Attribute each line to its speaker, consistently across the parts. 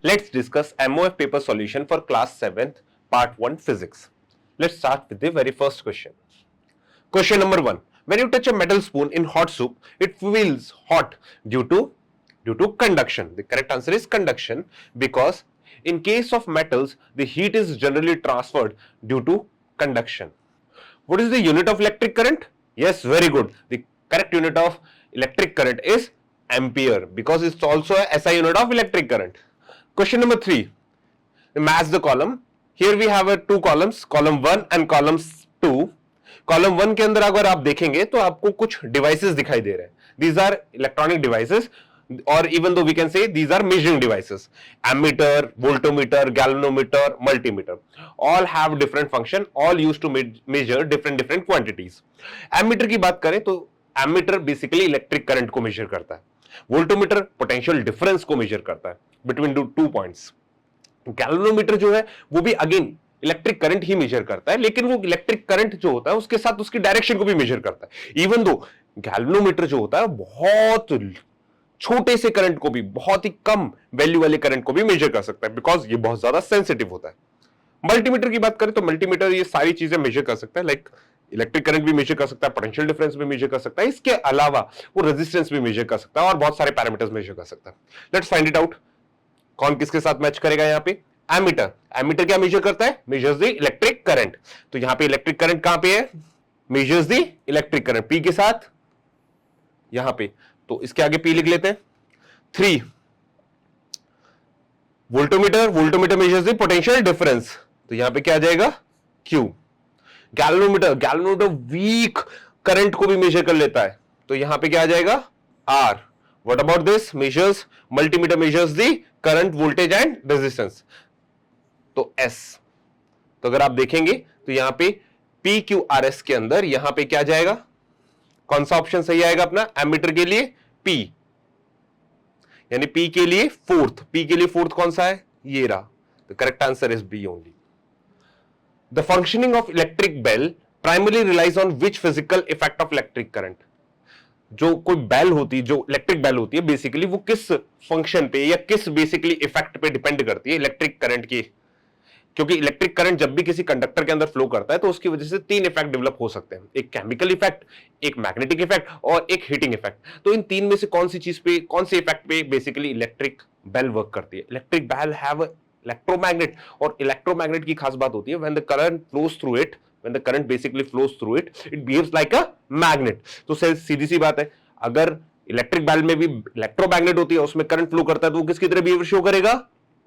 Speaker 1: Let's discuss MOF paper solution for class 7th part 1 physics. Let's start with the very first question. Question number 1. When you touch a metal spoon in hot soup, it feels hot due to conduction. The correct answer is conduction, because in case of metals, the heat is generally transferred due to conduction. What is the unit of electric current? Yes, very good. The correct unit of electric current is ampere, because it's also a SI unit of electric current. Question number 3. Match the column. Here we have two columns, column 1 and column 2. Column 1 के अंदर अगर आप देखेंगे तो आपको कुछ devices दिखाई दे रहे हैं. दीज आर इलेक्ट्रॉनिक डिवाइसेस, और even though we can say these are measuring devices. Ammeter, voltmeter, galvanometer, multimeter, all have different function, all used to measure different quantities. Ammeter की बात करें तो एमीटर बेसिकली इलेक्ट्रिक करंट को measure करता है. Voltmeter potential difference को measure करता है बिटवीन टू पॉइंट्स. गैल्वेनोमीटर जो है वो भी अगेन इलेक्ट्रिक करंट ही मेजर करता है, लेकिन वो इलेक्ट्रिक करंट जो होता है उसके साथ उसकी डायरेक्शन को भी मेजर करता है. इवन दो गैल्वेनोमीटर जो होता है बहुत छोटे से करंट को भी, बहुत ही कम वैल्यू वाले करंट को भी मेजर कर सकता है, बिकॉज ये बहुत ज्यादा सेंसिटिव होता है. मल्टीमीटर की बात करें तो मल्टीमीटर ये सारी चीजें मेजर कर सकता है, लाइक इलेक्ट्रिक करंट भी मेजर कर सकता है, पोटेंशियल डिफरेंस भी मेजर कर सकता है, इसके अलावा वो रेजिस्टेंस भी मेजर कर सकता है और बहुत सारे पैरामीटर्स मेजर कर सकता है. Let's find it out. कौन किसके साथ मैच करेगा यहाँ पे? एमीटर. एमीटर क्या मेजर करता है? Measures the electric current. तो यहां पे इलेक्ट्रिक करंट कहां पे है? Measures the electric current. P के साथ यहां पे, तो इसके आगे पी लिख लेते हैं. 3. Voltmeter. Voltmeter measures the potential difference, तो यहां पे क्या आ जाएगा? Q. Galvanometer. Galvanometer weak current को भी मेजर कर लेता है, तो यहां पे क्या आ जाएगा? Are. What about this? Measures, multimeter measures the current, voltage and resistance. तो S. तो अगर आप देखेंगे तो यहां पे PQRS के अंदर यहां पे क्या जाएगा? कौन सा ऑप्शन सही आएगा अपना? एमीटर के लिए P, यानी P के लिए फोर्थ. P के लिए फोर्थ कौन सा है? ये रहा. The correct answer is B only. The functioning of electric bell primarily relies on which physical effect of electric current? जो कोई बेल होती है, जो इलेक्ट्रिक बेल होती है, बेसिकली वो किस फंक्शन पे या किस बेसिकली इफेक्ट पे डिपेंड करती है? इलेक्ट्रिक करंट की. क्योंकि इलेक्ट्रिक करंट जब भी किसी कंडक्टर के अंदर फ्लो करता है तो उसकी वजह से 3 इफेक्ट डेवलप हो सकते हैं. एक केमिकल इफेक्ट, एक मैग्नेटिक इफेक्ट और एक हीटिंग इफेक्ट. तो इन 3 में से कौन सी चीज पे, कौन से इफेक्ट पे बेसिकली इलेक्ट्रिक बेल वर्क करती है? इलेक्ट्रिक बेल हैव इलेक्ट्रोमैग्नेट, और इलेक्ट्रोमैग्नेट की खास बात होती है when the current flows through it, when the current basically flows through it, it behaves like a magnet. तो सीधी सी बात है, अगर इलेक्ट्रिक बेल में भी इलेक्ट्रोमैग्नेट होती है, उसमें करंट फ्लो करता है, तो वो किसकी तरह बिहेवियर शो करेगा?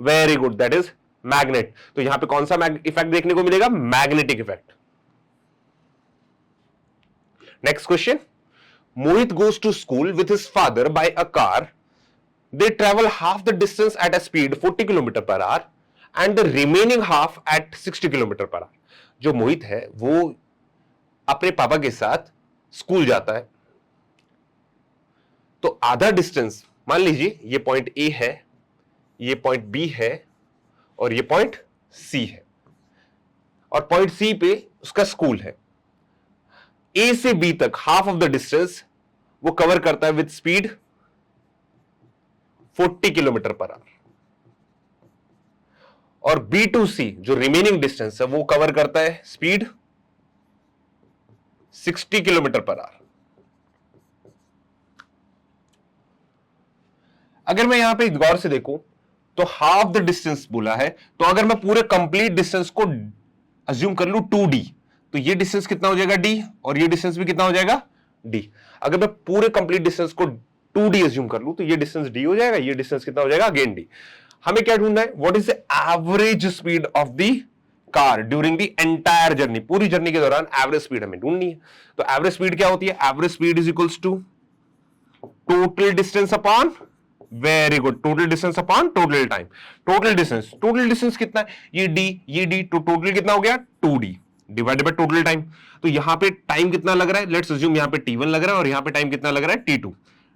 Speaker 1: Very good, that is magnet. तो यहां पे कौन सा इफेक्ट देखने को मिलेगा? Magnetic effect. Next question. Mohit goes to school with his father by a car. They travel half the distance at a speed 40 kilometre per hour and the remaining half at 60 kilometre per hour. जो मोहित है वो अपने पापा के साथ school जाता है, तो आधा डिस्टेंस मान लीजिए ये पॉइंट ए है, ये पॉइंट बी है और ये पॉइंट सी है, और पॉइंट सी पे उसका स्कूल है. ए से बी तक हाफ ऑफ द डिस्टेंस वो कवर करता है with speed 40 kilometre per our, और बी टू सी जो रिमेनिंग डिस्टेंस है वो कवर करता है स्पीड 60 किलोमीटर पर आवर. अगर मैं यहां पे गौर से देखूं तो हाफ द डिस्टेंस बोला है, तो अगर मैं पूरे कंप्लीट डिस्टेंस को अज्यूम कर लूं 2d, तो ये डिस्टेंस कितना हो जाएगा? d, और ये डिस्टेंस भी कितना हो जाएगा? d. अगर मैं पूरे कंप्लीट डिस्टेंस को 2d अज्यूम कर लूं तो ये डिस्टेंस d हो जाएगा, ये डिस्टेंस कितना हो जाएगा? Again d. हमें क्या ढूंढना है? What is the average speed of the car during the entire journey. पूरी जर्नी के दौरान एवरेज स्पीड हमें ढूंढनी है. तो एवरेज स्पीड क्या होती है? Average speed is equals to total distance upon, very good, total distance upon total time. Total distance कितना है? ये d, तो टोटल कितना हो गया? 2d divided by total time. तो यहां पे टाइम कितना लग रहा है? लेट्स अज्यूम यहां पे t1 लग रहा है और यहां पे टाइम कितना लग रहा है? t2.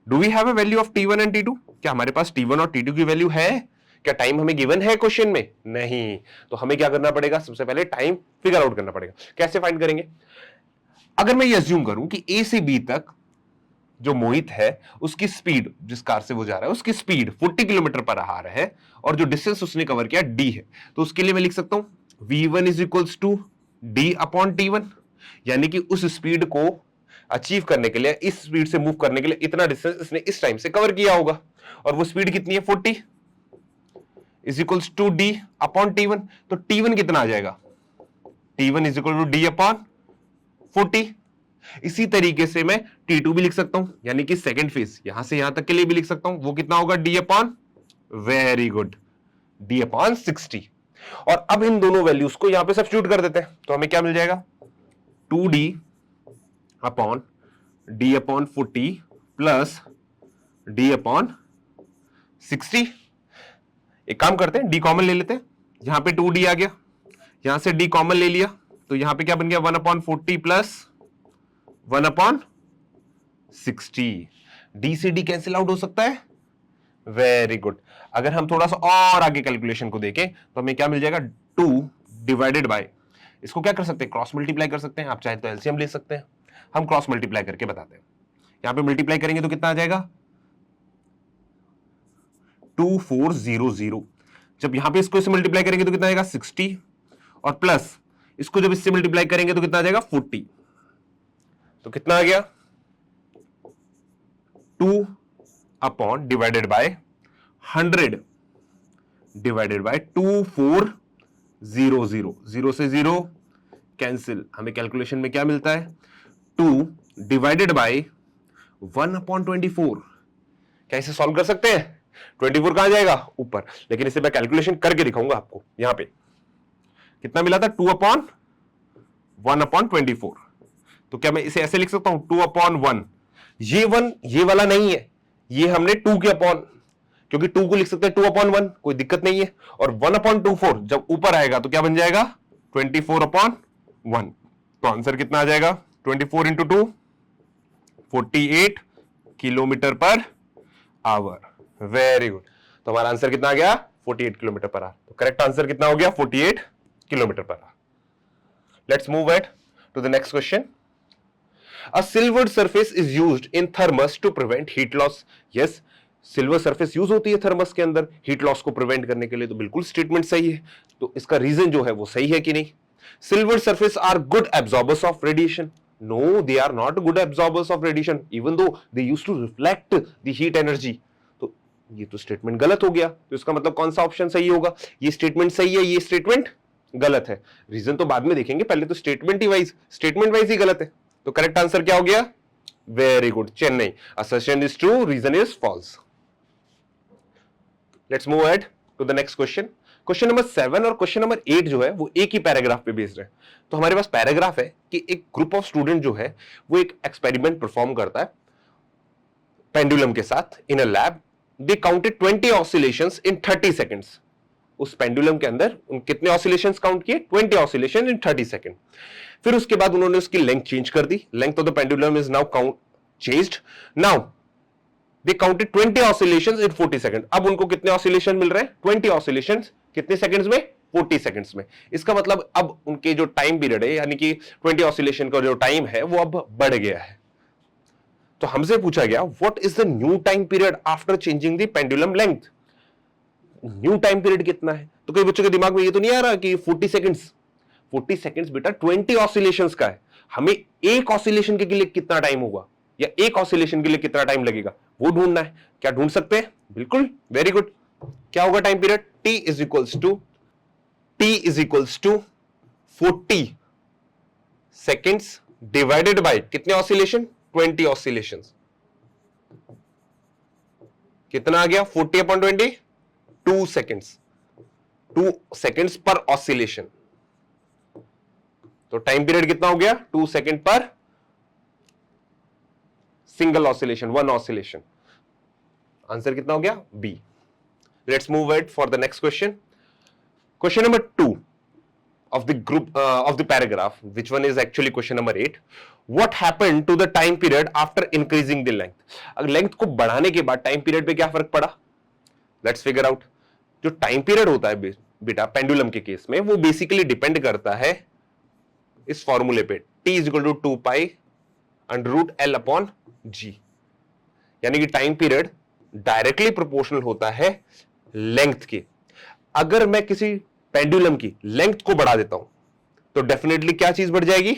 Speaker 1: Do we have a value of t1 and t2? क्या हमारे पास t1 और t2 की वैल्यू है? क्या टाइम हमें गिवन है क्वेश्चन में? नहीं. तो हमें क्या करना पड़ेगा? सबसे पहले टाइम फिगर आउट करना पड़ेगा. कैसे फाइंड करेंगे? अगर मैं ये अज्यूम करूं कि ए से बी तक जो मोहित है उसकी स्पीड, जिस कार से वो जा रहा है उसकी स्पीड 40 किलोमीटर पर आवर है और जो डिस्टेंस उसने कवर किया d है, तो उसके लिए मैं लिख सकता हूं v1 is equals to d upon t1, यानी कि उस स्पीड को अचीव करने के लिए, इस स्पीड से मूव करने के लिए इतना डिस्टेंस इसने इस टाइम से कवर किया होगा, और वो स्पीड कितनी है 40 is equals to d upon t1, तो t1 कितना आ जाएगा, t1 is equal to d upon 40। इसी तरीके से मैं T2 भी लिख सकता हूं, यानी कि सेकंड फेज यहां से यहां तक के लिए भी लिख सकता हूं, वो कितना होगा d upon, very good, d upon 60। और अब इन दोनों वैल्यूज को यहां पे सब्स्टिट्यूट कर देते हैं, तो हमें क्या मिल जाएगा 2d upon d upon 40 plus d upon 60। एक काम करते हैं, d कॉमन ले लेते हैं, यहां पे 2d आ गया, यहां से d कॉमन ले लिया, तो यहां पे क्या बन गया 1 अपॉन 40 प्लस 1 अपॉन 60। डी से डी कैंसिल आउट हो सकता है, वेरी गुड। अगर हम थोड़ा सा और आगे कैलकुलेशन को देखें तो हमें क्या मिल जाएगा 2 डिवाइडेड बाय, इसको क्या कर सकते हैं क्रॉस मल्टीप्लाई कर सकते हैं, आप चाहे तो एलसीएम ले सकते हैं, हम क्रॉस मल्टीप्लाई करके बताते हैं। यहां पे मल्टीप्लाई करेंगे तो कितना आ जाएगा 2400। जब यहां पे इसको इससे मल्टीप्लाई करेंगे तो कितना आएगा 60, और प्लस इसको जब इससे मल्टीप्लाई करेंगे तो कितना आ जाएगा 40, तो कितना आ गया 2 upon divided by 100 divided by 2400, 0 से 0 कैंसिल, हमें कैलकुलेशन में क्या मिलता है 2 डिवाइडेड बाय 1 अपॉन 24। क्या इसे सॉल्व कर सकते हैं, 24 कहां जाएगा ऊपर, लेकिन इसे मैं कैलकुलेशन करके दिखाऊंगा आपको। यहां पे कितना मिला था 2 अपॉन 1 अपॉन 24, तो क्या मैं इसे ऐसे लिख सकता हूं 2 अपॉन 1, ये 1 ये वाला नहीं है, ये हमने 2 के अपॉन, क्योंकि 2 को लिख सकते हैं 2 अपॉन 1, कोई दिक्कत नहीं है, और 1 अपॉन 24 जब ऊपर आएगा तो क्या बन जाएगा 24 अपॉन 1, तो आंसर कितना आ जाएगा 24 into 2 48 kilometre per our, very good. तो हमारा आंसर कितना आ गया 48 किलोमीटर पर आवर, तो करेक्ट आंसर कितना हो गया 48 kilometre per hour. Let's move at to the next question. A silvered surface is used in thermos to prevent heat loss. Yes, silver surface use होती है thermos के अंदर heat loss को prevent करने के लिए, तो बिल्कुल स्टेटमेंट सही है। तो इसका रीजन जो है वो सही है कि नहीं, silver surface are good absorbers of radiation, no they are not good absorbers of radiation even though they use to reflect the heat energy. तो ये तो स्टेटमेंट गलत हो गया, तो इसका मतलब कौन सा ऑप्शन सही होगा, ये स्टेटमेंट सही है, ये स्टेटमेंट गलत है। रीजन तो बाद में देखेंगे, पहले तो स्टेटमेंट वाइज ही गलत है। तो करेक्ट आंसर क्या हो गया, very good, Chennai. Assertion is true, reason is false. Let's move ahead to the next question. Question number 7 और क्वेश्चन नंबर 8 जो है वो एक ही पैराग्राफ पे बेस्ड है। तो हमारे पास पैराग्राफ है कि एक ग्रुप ऑफ स्टूडेंट जो है वो एक एक्सपेरिमेंट परफॉर्म करता है पेंडुलम के साथ इन a lab. They counted 20 oscillations in 30 seconds. उस पेंडुलम के अंदर उन कितने ऑसिलेशंस काउंट किए, 20 ऑसिलेशन इन 30 सेकंड। फिर उसके बाद उन्होंने उसकी लेंथ चेंज कर दी, length of the pendulum is now count changed. Now they counted 20 oscillations in 40 second. अब उनको कितने ऑसिलेशन मिल रहे हैं, 20 ऑसिलेशंस कितने सेकंड्स में, 40 सेकंड्स में। इसका मतलब अब उनके जो टाइम पीरियड है, यानी कि 20 ऑसिलेशन का जो टाइम है वो अब बढ़ गया है। तो हमसे पूछा गया what is the new time period after changing the pendulum length. New time period कितना है, तो कई बच्चों के दिमाग में ये तो नहीं आ रहा कि 40 सेकंड्स। 40 सेकंड्स बेटा 20 ऑसिलेशंस का है, हमें एक ऑसिलेशन के लिए कितना टाइम होगा या एक ऑसिलेशन के लिए कितना टाइम लगेगा वो ढूंढना है। क्या ढूंढ सकते हैं, बिल्कुल, वेरी गुड। क्या होगा time period, t is equals to 40 seconds divided by कितने ऑसिलेशन, 20 ऑसिलेशंस। कितना आ गया 40 अपॉन 20, 2 सेकंड्स, 2 सेकंड्स पर ऑसिलेशन। तो टाइम पीरियड कितना हो गया 2 सेकंड पर सिंगल ऑसिलेशन, 1 ऑसिलेशन। आंसर कितना हो गया B. Let's move ahead for the next question. Question number 2 of the group of the paragraph, which one is actually question number 8. What happened to the time period after increasing the length? अगर length को बढ़ाने के बाद time period पे क्या फर्क पड़ा, let's figure out. जो टाइम पीरियड होता है बेटा पेंडुलम के केस में, वो बेसिकली डिपेंड करता है इस फॉर्मूले पे, t is equal to 2 pi under root l upon g। यानी कि टाइम पीरियड डायरेक्टली प्रोपोर्शनल होता है लेंथ के। अगर मैं किसी पेंडुलम की लेंथ को बढ़ा देता हूं तो डेफिनेटली क्या चीज बढ़ जाएगी,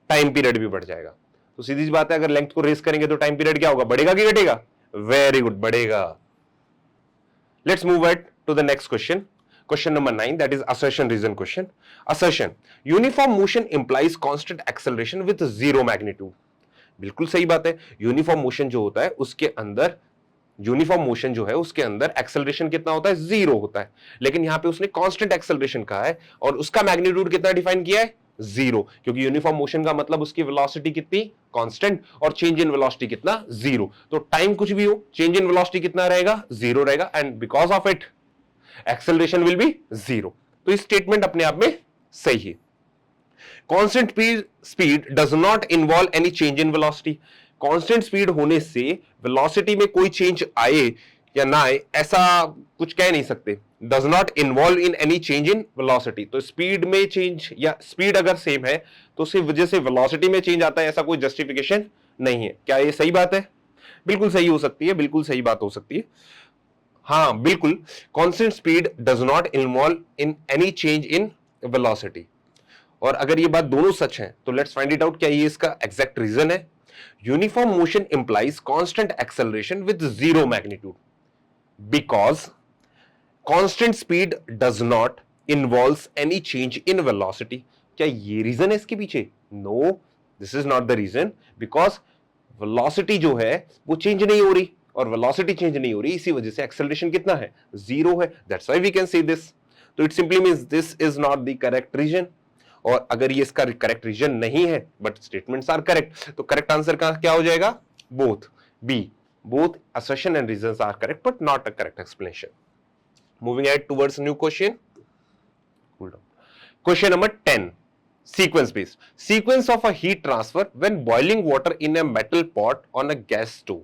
Speaker 1: टाइम पीरियड भी बढ़ जाएगा। तो सीधी सी बात है, अगर लेंथ को रेस करेंगे तो टाइम पीरियड क्या होगा, बढ़ेगा कि घटेगा? वेरी गुड, बढ़ेगा। Let's move at to the next question, question number 9, that is assertion reason question. Assertion, uniform motion implies constant acceleration with zero magnitude. बिल्कुल सही बात है, यूनिफॉर्म मोशन जो होता है उसके अंदर एक्सेलरेशन कितना होता है, जीरो होता है। लेकिन यहां पे उसने कांस्टेंट एक्सेलरेशन कहा है और उसका मैग्नीट्यूड कितना डिफाइन किया है, जीरो, क्योंकि यूनिफॉर्म मोशन का मतलब उसकी वेलोसिटी कितनी, कांस्टेंट, और चेंज इन वेलोसिटी कितना, जीरो। तो टाइम कुछ भी हो, चेंज इन वेलोसिटी कितना रहेगा, जीरो रहेगा, and because of it acceleration will be zero. तो इस स्टेटमेंट अपने आप में सही है। Constant speed does not involve any change in velocity. Constant speed होने से वेलोसिटी में कोई चेंज आए या ना आए ऐसा कुछ कह नहीं सकते। Does not involve in any change in velocity, तो स्पीड में चेंज या स्पीड अगर सेम है तो उसकी वजह से वेलोसिटी में चेंज आता है, ऐसा कोई जस्टिफिकेशन नहीं है। क्या ये सही बात है? बिल्कुल सही हो सकती है, बिल्कुल सही बात हो सकती है। हाँ बिल्कुल, constant speed does not involve in any change in velocity. और अगर ये बात दोनों सच है तो लेट्स फाइंड इट आउट, क्या ये इसका एग्जैक्ट रीजन है? Uniform motion implies constant acceleration with zero magnitude because constant speed does not involves any change in velocity. क्या ये रीजन है इसके पीछे? No, this is not the reason, because velocity जो है वो चेंज नहीं हो रही, और वेलोसिटी चेंज नहीं हो रही, इसी वजह से एक्सेलरेशन कितना है, जीरो है। That's why we can say this. तो it simply means this is not the correct reason. और अगर ये इसका करेक्ट रीजन नहीं है बट स्टेटमेंट्स आर करेक्ट, तो करेक्ट आंसर का क्या हो जाएगा? Both, B, both assertion and reasons are correct but not a correct explanation. Moving ahead towards new question. Hold on. Question number 10, sequence based. Sequence of a heat transfer when boiling water in a metal pot on a gas stove.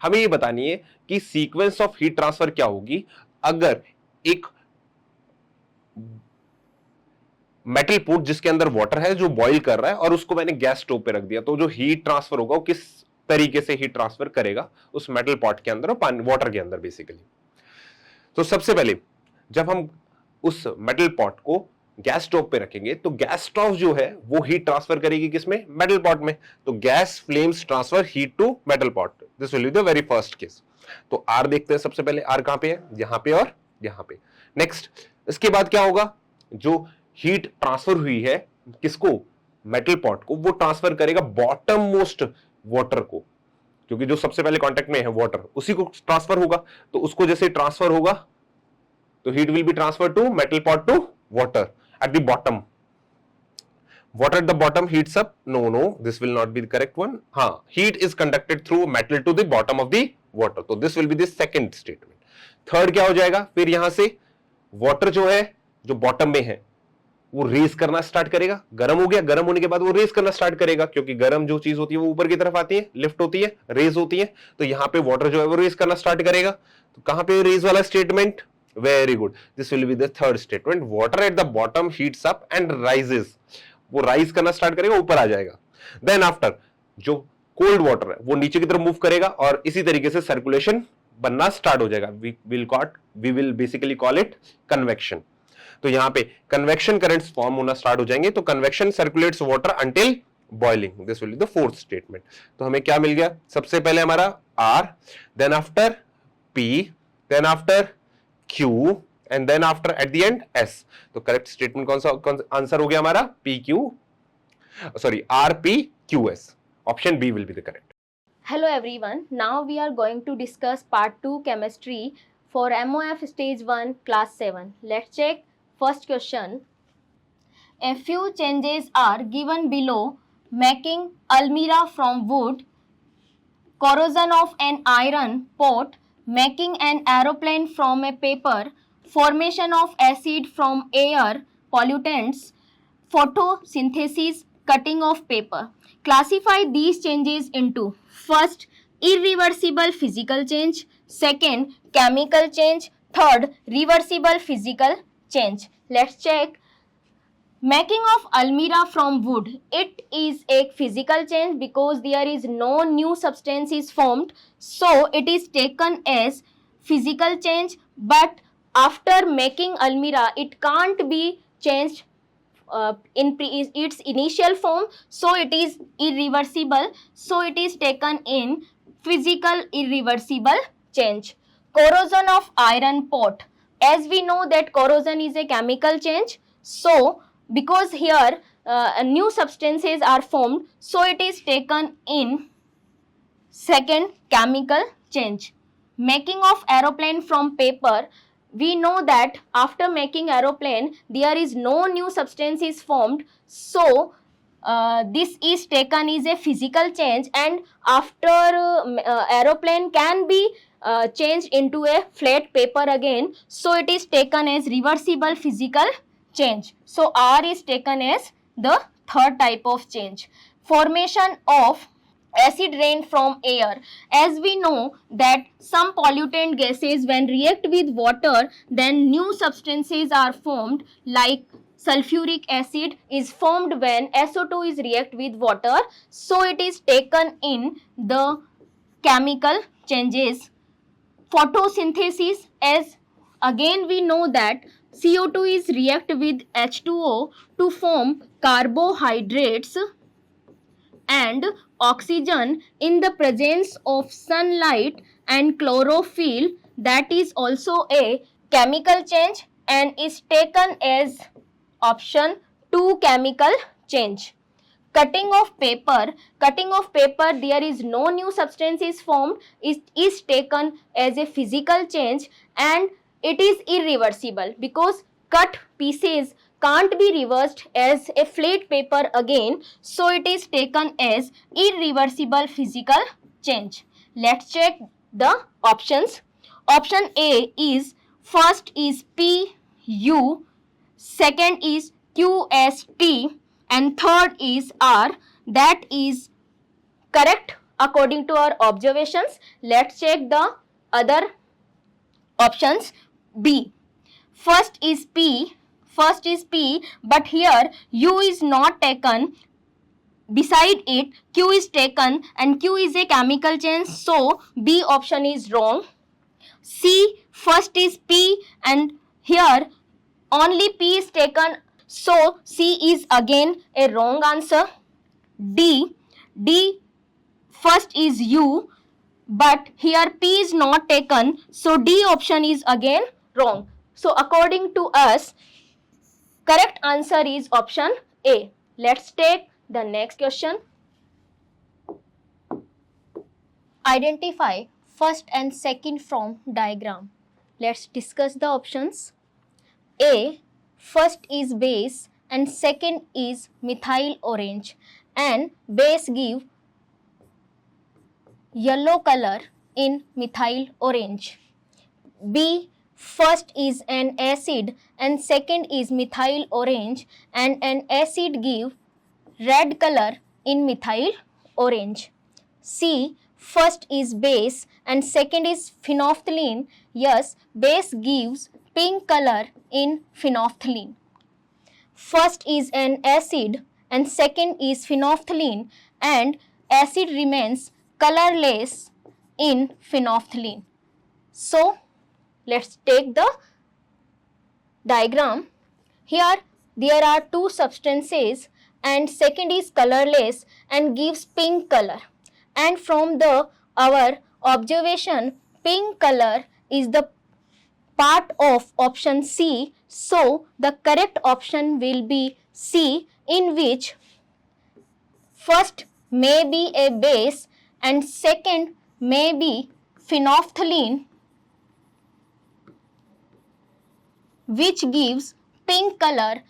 Speaker 1: हमें ये बतानी है कि sequence of heat transfer क्या होगी अगर एक metal pot जिसके अंदर वाटर है जो बॉईल कर रहा है और उसको मैंने गैस स्टोव पे रख दिया, तो जो हीट ट्रांसफर होगा वो किस तरीके से हीट ट्रांसफर करेगा उस मेटल पॉट के अंदर और पानी वाटर के अंदर बेसिकली। तो सबसे पहले जब हम उस मेटल पॉट को गैस स्टोव पे रखेंगे तो गैस स्टोव जो है वो हीट ट्रांसफर करेगी किसमें, मेटल पॉट में। तो gas flames transfer heat to metal pot, this will be the very first case. तो आर देखते हैं सबसे पहले, आर कहां पे है, यहां पे और यहां पे। नेक्स्ट इसके बाद क्या होगा, जो हीट ट्रांसफर हुई है किसको, मेटल पॉट को, वो ट्रांसफर करेगा बॉटम मोस्ट वाटर को, क्योंकि जो सबसे पहले कांटेक्ट में है वाटर उसी को ट्रांसफर होगा। तो उसको जैसे ट्रांसफर होगा तो heat will be transfer to metal pot to water at the bottom. Water at the bottom heats up. No, this will not be the correct one. हाँ, heat is conducted through metal to the bottom of the water. तो this will be the second statement. Third क्या हो जाएगा, फिर यहां से water जो है जो bottom में है वो रेस करना स्टार्ट करेगा, गर्म हो गया, गर्म होने के बाद वो रेस करना स्टार्ट करेगा, क्योंकि गर्म जो चीज होती है वो ऊपर की तरफ आती है, लिफ्ट होती है, रेस होती है। तो यहाँ पे वाटर जो है वो रेस करना स्टार्ट करेगा। तो कहां पे रेस वाला statement, very good, this will be the third statement. Water at the bottom heats up and rises, वो राइज करना स्टार्ट करेगा, ऊपर आ जाएगा। देन आफ्टर जो कोल्ड वाटर है वो नीचे की तरफ मूव करेगा और इसी तरीके से सर्कुलेशन बनना स्टार्ट हो जाएगा। We will basically call it convection. तो यहां पे कन्वेक्शन करंट्स फॉर्म होना स्टार्ट हो जाएंगे। तो convection circulates water until boiling, this will be the fourth statement. तो हमें क्या मिल गया, सबसे पहले हमारा R, then after P, then after Q and then after at the end S. तो करेक्ट स्टेटमेंट कौन सा आंसर हो गया हमारा, P Q, sorry R P Q S. Option B will be the correct.
Speaker 2: Hello everyone, now we are going to discuss part 2 chemistry for MOF stage 1 class 7. Let's check first question. A few changes are given below: making almirah from wood, corrosion of an iron pot, making an aeroplane from a paper, formation of acid from air, pollutants, photosynthesis, cutting of paper. Classify these changes into: first, irreversible physical change; second, chemical change; third, reversible physical change. Let's check. Making of almirah from wood, it is a physical change because there is no new substance is formed, so it is taken as physical change. But after making almirah, it can't be changed in its initial form, so it is irreversible, so it is taken in physical irreversible change. Corrosion of iron pot, as we know that corrosion is a chemical change, so because here new substances are formed, so it is taken in second chemical change. Making of aeroplane from paper, we know that after making aeroplane there is no new substance is formed, so this is taken as a physical change, and after aeroplane can be changed into a flat paper again, so it is taken as reversible physical change. So R is taken as the third type of change. Formation of acid rain from air, as we know that some pollutant gases when react with water, then new substances are formed, like sulfuric acid is formed when SO2 is react with water, so it is taken in the chemical changes. Photosynthesis, as again we know that CO2 is react with H2O to form carbohydrates and oxygen in the presence of sunlight and chlorophyll, that is also a chemical change and is taken as option 2 chemical change. Cutting of paper, there is no new substance is formed, it is taken as a physical change and it is irreversible because cut pieces can't be reversed as a flat paper again, so it is taken as irreversible physical change. Let's check the options. Option A is first is PU, second is QST and third is R. That is correct according to our observations. Let's check the other options. B, first is P, but here U is not taken, beside it Q is taken and Q is a chemical change, so B option is wrong. C, first is P and here only P is taken, so C is again a wrong answer. D, first is U but here P is not taken, so D option is again wrong. So according to us, correct answer is option A. Let's take the next question. Identify first and second from diagram. Let's discuss the options. A, first is base and second is methyl orange, and base give yellow color in methyl orange. B, first is an acid and second is methyl orange, and an acid give red color in methyl orange. C, first is base and second is phenolphthalein. Yes, base gives pink color in phenolphthalein. First is an acid and second is phenolphthalein, and acid remains colorless in phenolphthalein. So let's take the diagram. Here there are two substances and second is colorless and gives pink color, and from the our observation pink color is the part of option C, so the correct option will be C, in which first may be a base and second may be phenolphthalein, which gives pink color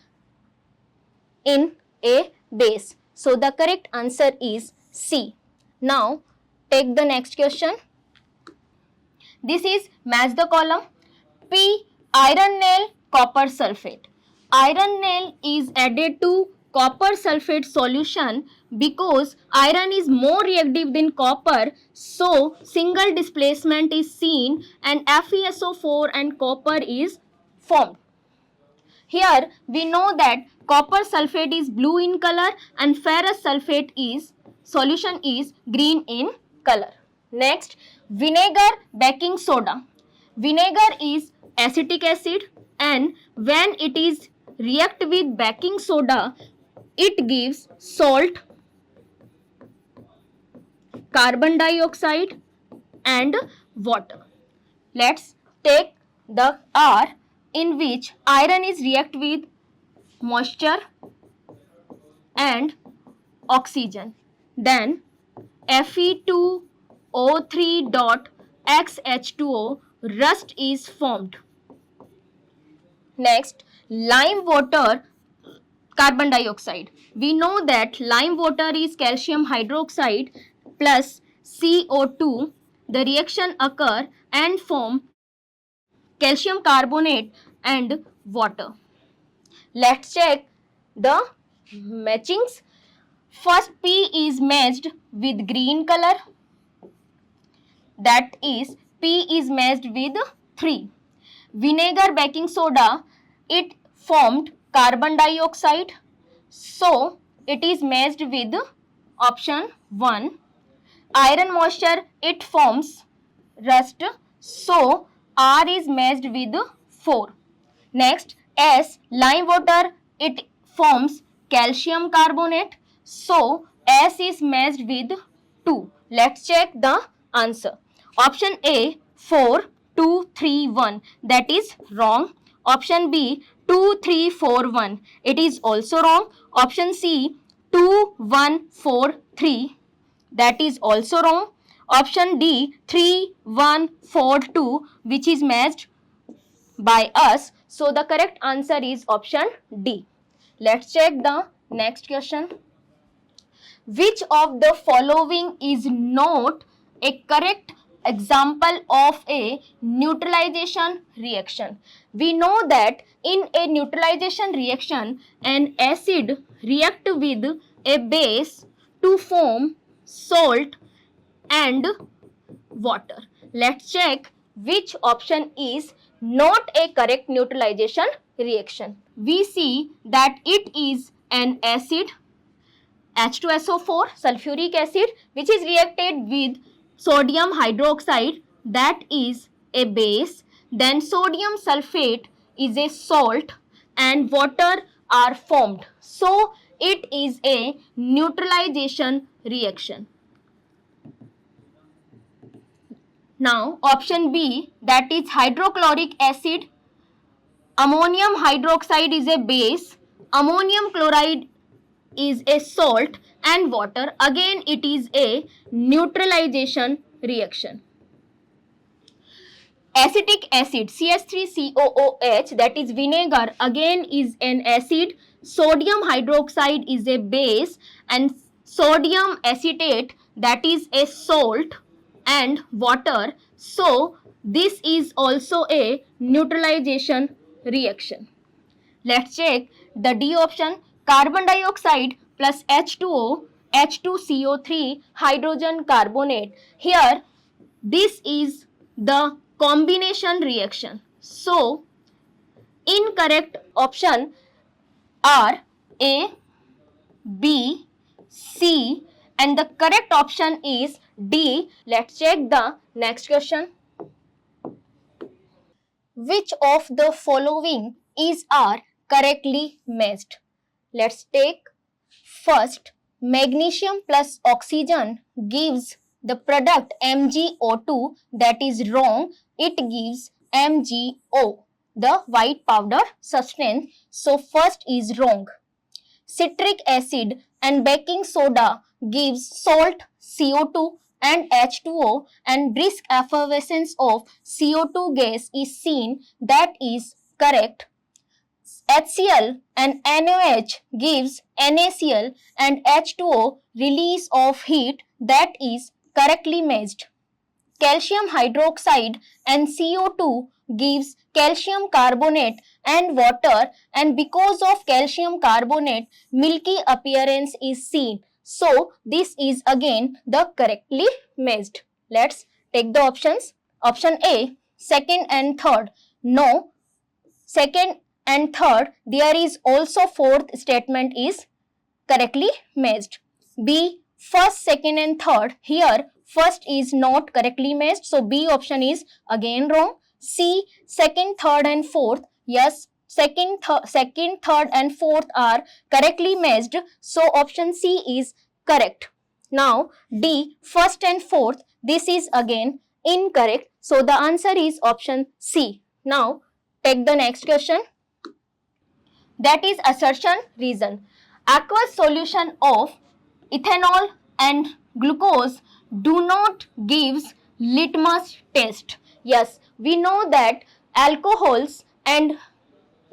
Speaker 2: in a base. So the correct answer is C. Now take the next question. This is match the column. P, iron nail, copper sulfate. Iron nail is added to copper sulfate solution because iron is more reactive than copper, so single displacement is seen and FeSO4 and copper is formed. Here we know that copper sulfate is blue in color and ferrous sulfate is solution is green in color. Next, vinegar baking soda. Vinegar is acetic acid and when it is react with baking soda, it gives salt, carbon dioxide and water. Let's take the R in which iron is react with moisture and oxygen. Then Fe2O3.XH2O rust is formed. Next, lime water carbon dioxide. We know that lime water is calcium hydroxide plus CO2. The reaction occur and form calcium carbonate and water. Let's check the matchings. First, P is matched with green color. That is, P is matched with 3. Vinegar baking soda, it formed carbon dioxide. So, it is matched with option 1. Iron moisture, it forms rust. So, R is matched with 4. Next, S, lime water, it forms calcium carbonate. So, S is matched with 2. Let's check the answer. Option A, 4, 2, 3, 1. That is wrong. Option B, 2, 3, 4, 1. It is also wrong. Option C, 2, 1, 4, 3. That is also wrong. Option D, 3, 1, 4, 2, which is matched by us. So, the correct answer is option D. Let's check the next question. Which of the following is not a correct example of a neutralization reaction? We know that in a neutralization reaction, an acid reacts with a base to form salt and water. Let's check which option is not a correct neutralization reaction. We see that it is an acid H2SO4 sulfuric acid which is reacted with sodium hydroxide, that is a base. Then sodium sulfate is a salt and water are formed. So it is a neutralization reaction. Now option B, that is hydrochloric acid. Ammonium hydroxide is a base. Ammonium chloride is a salt and water. Again it is a neutralization reaction. Acetic acid CH3COOH, that is vinegar, again is an acid. Sodium hydroxide is a base and sodium acetate, that is a salt and water. So this is also a neutralization reaction. Let's check the D option. Carbon dioxide plus H2O, H2CO3, hydrogen carbonate. Here this is the combination reaction. So incorrect option are A, B, C and the correct option is D. Let's check the next question. Which of the following is are correctly matched? Let's take first, magnesium plus oxygen gives the product MgO2, that is wrong. It gives MgO, the white powder substance. So first is wrong. Citric acid and baking soda gives salt, CO2 and H2O and brisk effervescence of CO2 gas is seen, that is correct. HCl and NaOH gives NaCl and H2O release of heat, that is correctly matched. Calcium hydroxide and CO2 gives calcium carbonate and water, and because of calcium carbonate milky appearance is seen. So this is again the correctly matched. Let's take the options. Option A, second and third. No, second and third, there is also fourth statement is correctly matched. B, first, second and third. Here, first is not correctly matched. So, B option is again wrong. C, second, third and fourth. Yes, second, third and fourth are correctly matched. So, option C is correct. Now, D, first and fourth. This is again incorrect. So, the answer is option C. Now, take the next question. That is assertion reason. Aqueous solution of ethanol and glucose do not gives litmus test. Yes, we know that alcohols and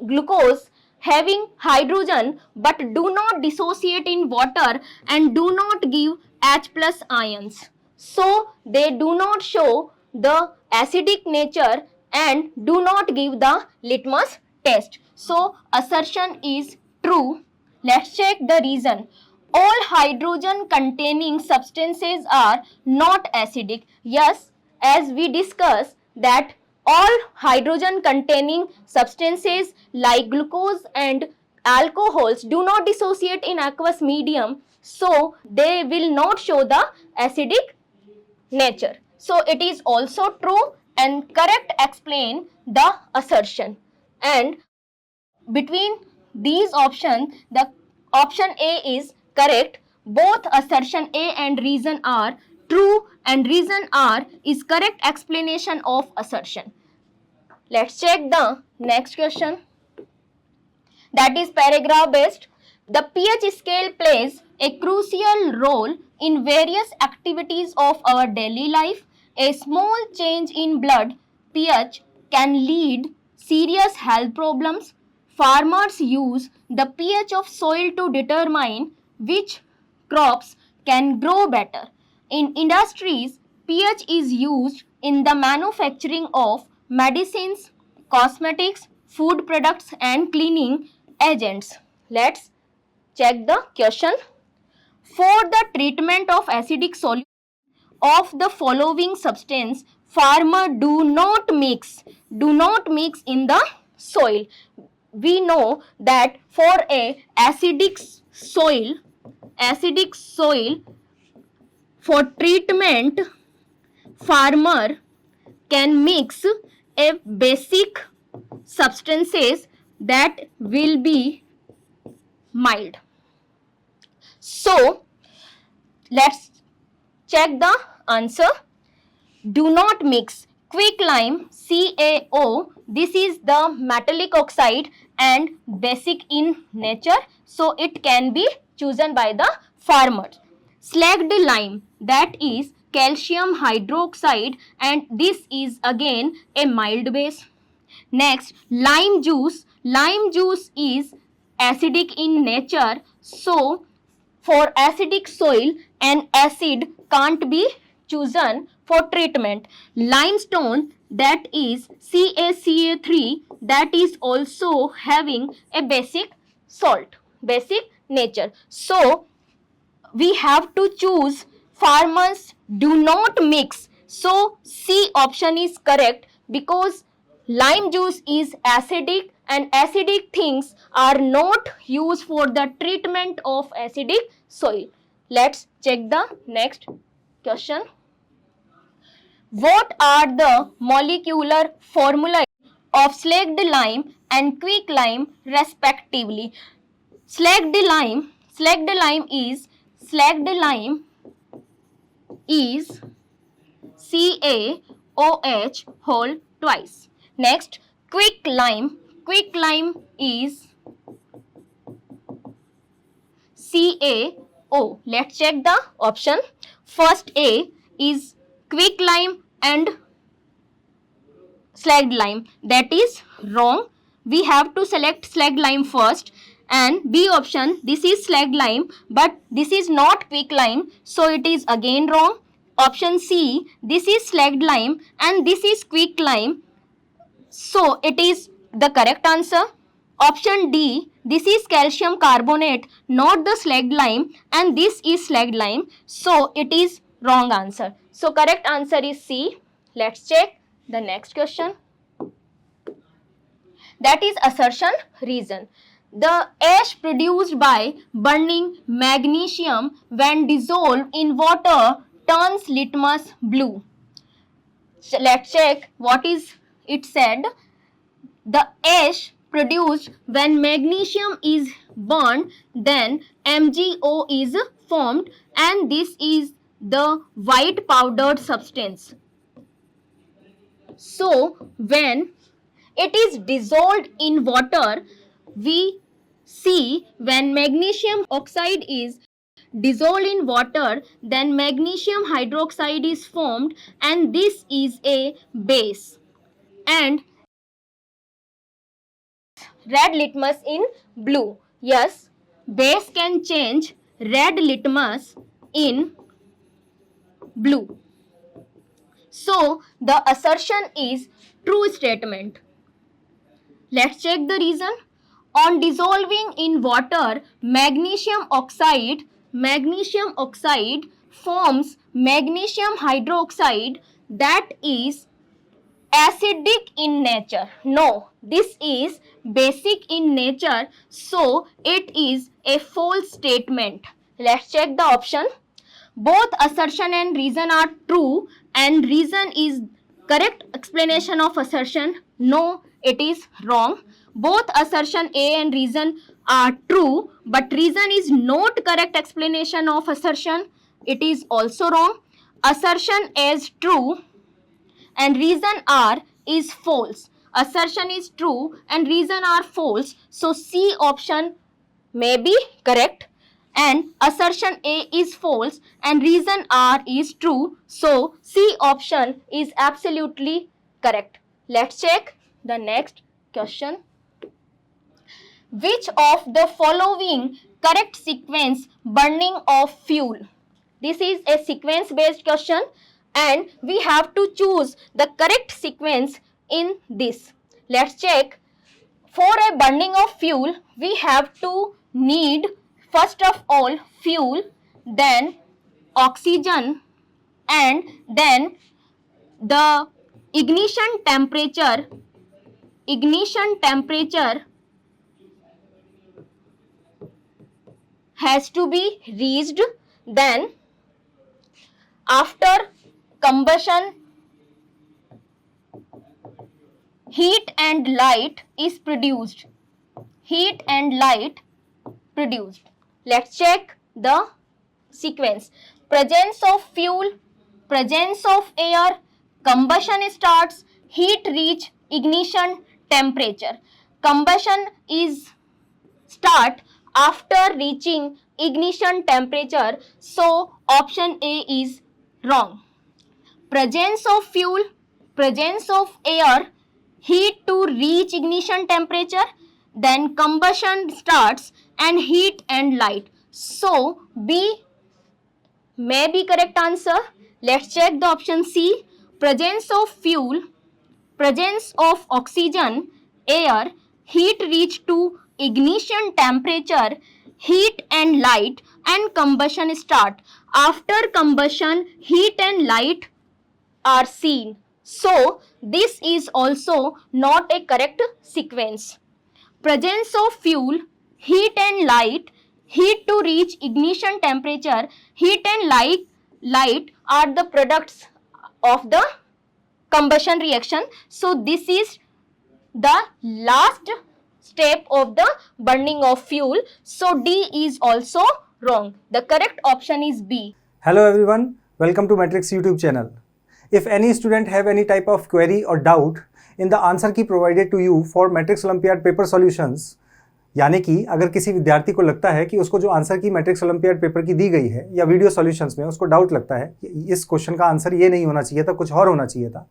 Speaker 2: glucose having hydrogen but do not dissociate in water and do not give H plus ions. So, they do not show the acidic nature and do not give the litmus test. So, assertion is true. Let's check the reason. All hydrogen containing substances are not acidic. Yes, as we discussed that all hydrogen containing substances like glucose and alcohols do not dissociate in aqueous medium, so they will not show the acidic nature. So it is also true and correct explain the assertion. And between these options, the option A is correct. Both assertion A and reason are true and reason R is correct explanation of assertion. Let's check the next question. That is paragraph based. The pH scale plays a crucial role in various activities of our daily life. A small change in blood pH can lead serious health problems. Farmers use the pH of soil to determine which crops can grow better. In industries, pH is used in the manufacturing of medicines, cosmetics, food products and cleaning agents. Let's check the question. For the treatment of acidic solution of the following substance, farmer do not mix in the soil. We know that for a acidic soil for treatment, farmer can mix a basic substances that will be mild. So, let's check the answer. Do not mix. Quicklime CaO, this is the metallic oxide and basic in nature, so it can be chosen by the farmers. Slacked lime, that is calcium hydroxide and this is again a mild base. Next, lime juice is acidic in nature, so for acidic soil an acid can't be chosen for treatment. Limestone, that is CaCa3, that is also having a basic salt, basic nature. So we have to choose farmers do not mix. So C option is correct because lime juice is acidic and acidic things are not used for the treatment of acidic soil. Let's check the next question. What are the molecular formulae of slacked lime and quicklime respectively? Slacked lime is CaOH whole twice. Next, quicklime is CaO. Let's check the option. First A is quicklime and slacked lime. That is wrong. We have to select slacked lime first. And B option, this is slacked lime but this is not quicklime, so it is again wrong. Option C, this is slacked lime and this is quicklime, so it is the correct answer. Option D, this is calcium carbonate, not the slacked lime, and this is slacked lime, so it is wrong answer. So correct answer is C. Let's check the next question. That is assertion reason. The ash produced by burning magnesium when dissolved in water turns litmus blue. Let's check what is it said. The ash produced when magnesium is burned, then MgO is formed, and this is the white powdered substance. So when it is dissolved in water, we see when magnesium oxide is dissolved in water, then magnesium hydroxide is formed, and this is a base. And red litmus in blue. Yes, base can change red litmus in blue. So the assertion is true statement. Let's check the reason. On dissolving in water, magnesium oxide forms magnesium hydroxide that is acidic in nature. No, this is basic in nature, so it is a false statement. Let's check the option. Both assertion and reason are true, and reason is correct explanation of assertion. No, it is wrong. Both assertion A and reason are true, but reason is not correct explanation of assertion. It is also wrong. Assertion is true and reason R is false. Assertion is true and reason are false. So C option may be correct, and assertion A is false and reason R is true. So C option is absolutely correct. Let's check the next question. Which of the following correct sequence burning of fuel? This is a sequence based question and we have to choose the correct sequence in this. Let's check. For a burning of fuel, we have to need first of all fuel, then oxygen, and then the ignition temperature has to be reached. Then after combustion, heat and light is produced. Let's check the sequence. Presence of fuel, presence of air, combustion starts, heat reach ignition temperature. Combustion is start after reaching ignition temperature, so option A is wrong. Presence of fuel, presence of air, heat to reach ignition temperature, then combustion starts and heat and light. So B may be correct answer. Let's check the option C. Presence of fuel, presence of oxygen, air, heat reach to ignition temperature, heat and light, and combustion start. After combustion, heat and light are seen. So this is also not a correct sequence. Presence of fuel, heat and light, heat to reach ignition temperature, heat and light are the products of the combustion reaction. So this is the last step of the burning of fuel. So D is also wrong. The correct option is B.
Speaker 3: Hello everyone, welcome to Matrix YouTube channel. If any student have any type of query or doubt in the answer key provided to you for Matrix Olympiad paper solutions, यानी कि अगर किसी विद्यार्थी को लगता है कि उसको जो आंसर की मैट्रिक्स ओलंपियाड पेपर की दी गई है या वीडियो सॉल्यूशंस में उसको डाउट लगता है कि इस क्वेश्चन का आंसर ये नहीं होना चाहिए था, कुछ और होना चाहिए था,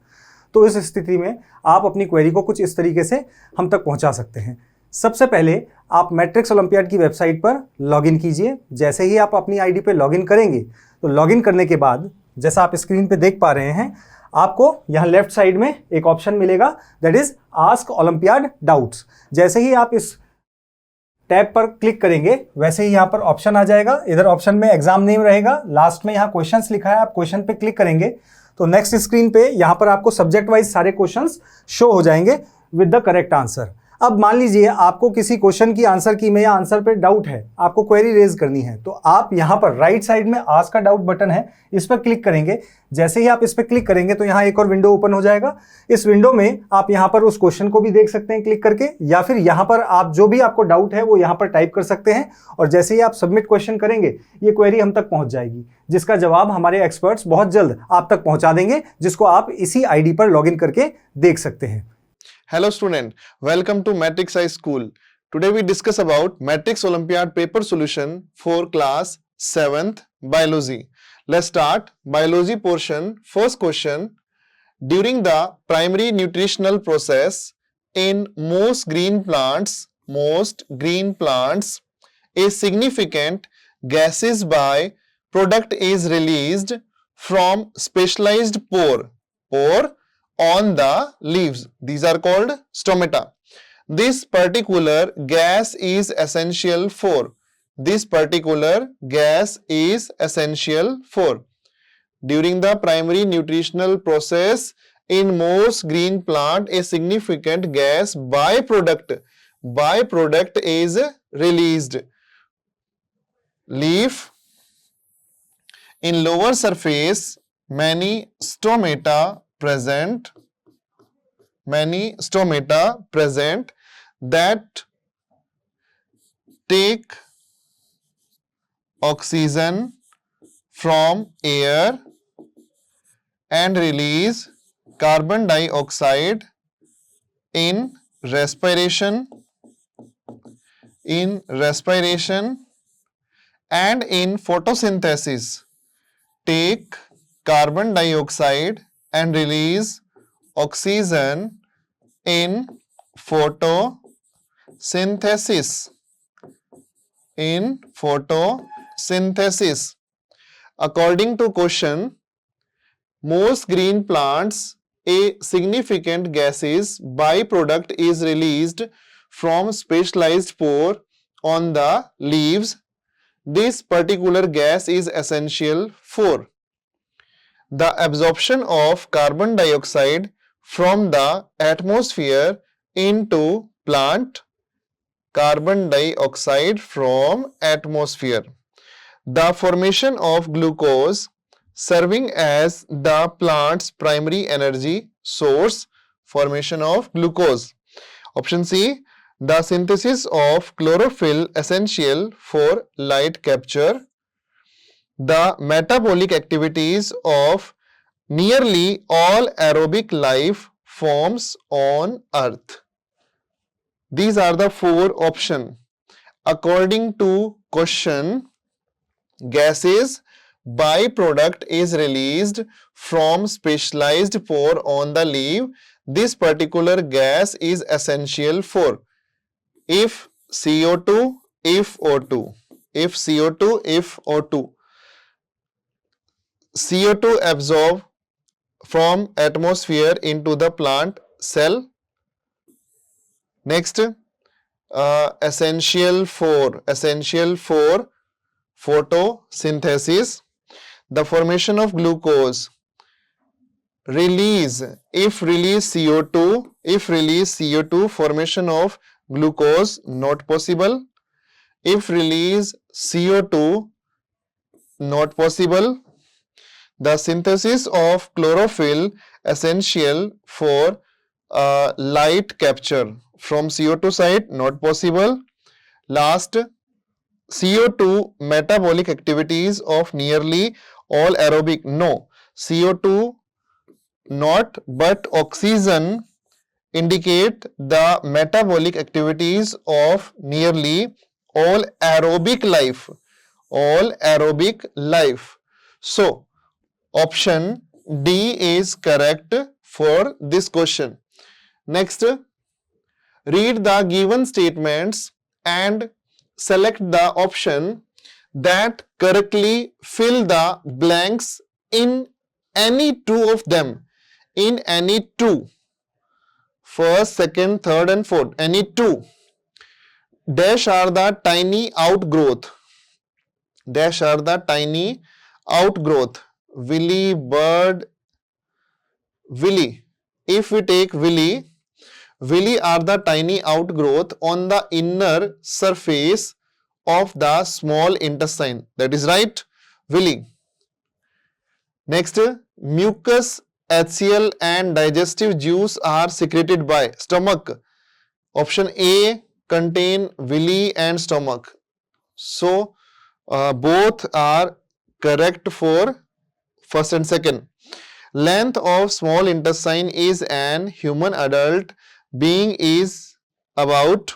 Speaker 3: तो इस स्थिति में आप अपनी क्वेरी को कुछ इस तरीके से हम तक पहुंचा सकते हैं। सबसे पहले आप मैट्रिक्स ओलंपियाड की वेबसाइट पर लॉगिन कीजिए। जैसे ही आप अपनी आईडी पे लॉगिन करेंगे तो लॉगिन करने के बाद जैसा आप स्क्रीन पे देख पा रहे हैं, आपको यहाँ लेफ्ट साइड में एक ऑप्शन मिलेगा, that is ask olympiad doubts. जैसे ही आप इस टैब पर क्लिक करेंगे वैसे ही यहाँ पर ऑप्शन आ जाएगा। इधर ऑप्शन में एग्जाम नेम रहेगा, लास्ट में यहाँ क्वेश्चंस लिखा है, आप क्वेश्चन पे क्लिक करेंगे तो नेक्स्ट स्क्रीन पे यहाँ पर आपको सब्जेक्ट वाइज सारे क्वेश्चंस शो हो जाएंगे विद द करेक्ट आंसर। अब मान लीजिए आपको किसी क्वेश्चन की आंसर की में या आंसर पे डाउट है, आपको क्वेरी रेज करनी है, तो आप यहाँ पर राइट साइड में आस्क का डाउट बटन है, इस पर क्लिक करेंगे। जैसे ही आप इस पर क्लिक करेंगे तो यहाँ एक और विंडो ओपन हो जाएगा। इस विंडो में आप यहाँ पर उस क्वेश्चन को भी देख सकते हैं क्लिक करके, या फिर यहाँ पर आप जो भी आपको डाउट है वो यहाँ पर टाइप कर सकते हैं, और जैसे ही आप सबमिट क्वेश्चन करेंगे ये क्वेरी हम तक पहुंच जाएगी, जिसका जवाब हमारे एक्सपर्ट्स बहुत जल्द आप तक पहुंचा देंगे, जिसको आप इसी आईडी पर लॉगिन करके देख सकते हैं।
Speaker 4: Hello student, welcome to Matrix School. Today we discuss about Matrix Olympiad paper solution for class 7th biology. Let's start biology portion. First question, during the primary nutritional process in most green plants, a significant gases by product is released from specialized pore on the leaves. These are called stomata. This particular gas is essential for. During the primary nutritional process in most green plant, a significant gas byproduct is released. Leaf. In lower surface, many stomata present that take oxygen from air and release carbon dioxide in respiration and in photosynthesis. Take carbon dioxide and release oxygen in photosynthesis. According to question, most green plants, a significant gases byproduct is released from specialized pore on the leaves. This particular gas is essential for the absorption of carbon dioxide from the atmosphere into plant. The formation of glucose, serving as the plant's primary energy source. Option C, the synthesis of chlorophyll, essential for light capture. The metabolic activities of nearly all aerobic life forms on earth. These are the four options. According to question, gases byproduct is released from specialized pore on the leaf. This particular gas is essential for if CO2, if O2. CO2 absorbed from atmosphere into the plant cell. Next, essential for photosynthesis. The formation of glucose. Release CO2, formation of glucose not possible. If release CO2 not possible. The synthesis of chlorophyll, essential for light capture from CO2 side, not possible. Last, CO2 metabolic activities of nearly all aerobic, no. CO2 not, but oxygen indicate the metabolic activities of nearly all aerobic life. So option D is correct for this question. Next, read the given statements and select the option that correctly fill the blanks in any two of them. In any two. First, second, third and fourth. Any two. Dash are the tiny outgrowth. Willy, bird, Willy. If we take Willy, Villi are the tiny outgrowth on the inner surface of the small intestine. That is right, villi. Next, mucus, HCl and digestive juice are secreted by stomach. Option A contain villi and stomach. So, both are correct for first and second. Length of small intestine is an human adult being is about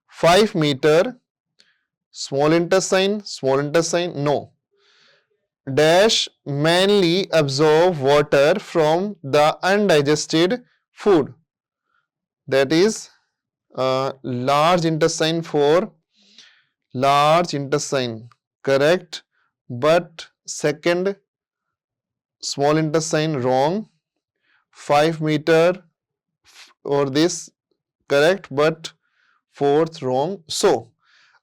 Speaker 4: 5 meter. Small intestine, no. Dash mainly absorb water from the undigested food. That is large intestine for large intestine, correct, but second small intestine wrong. 5 meter or this correct, but fourth wrong. So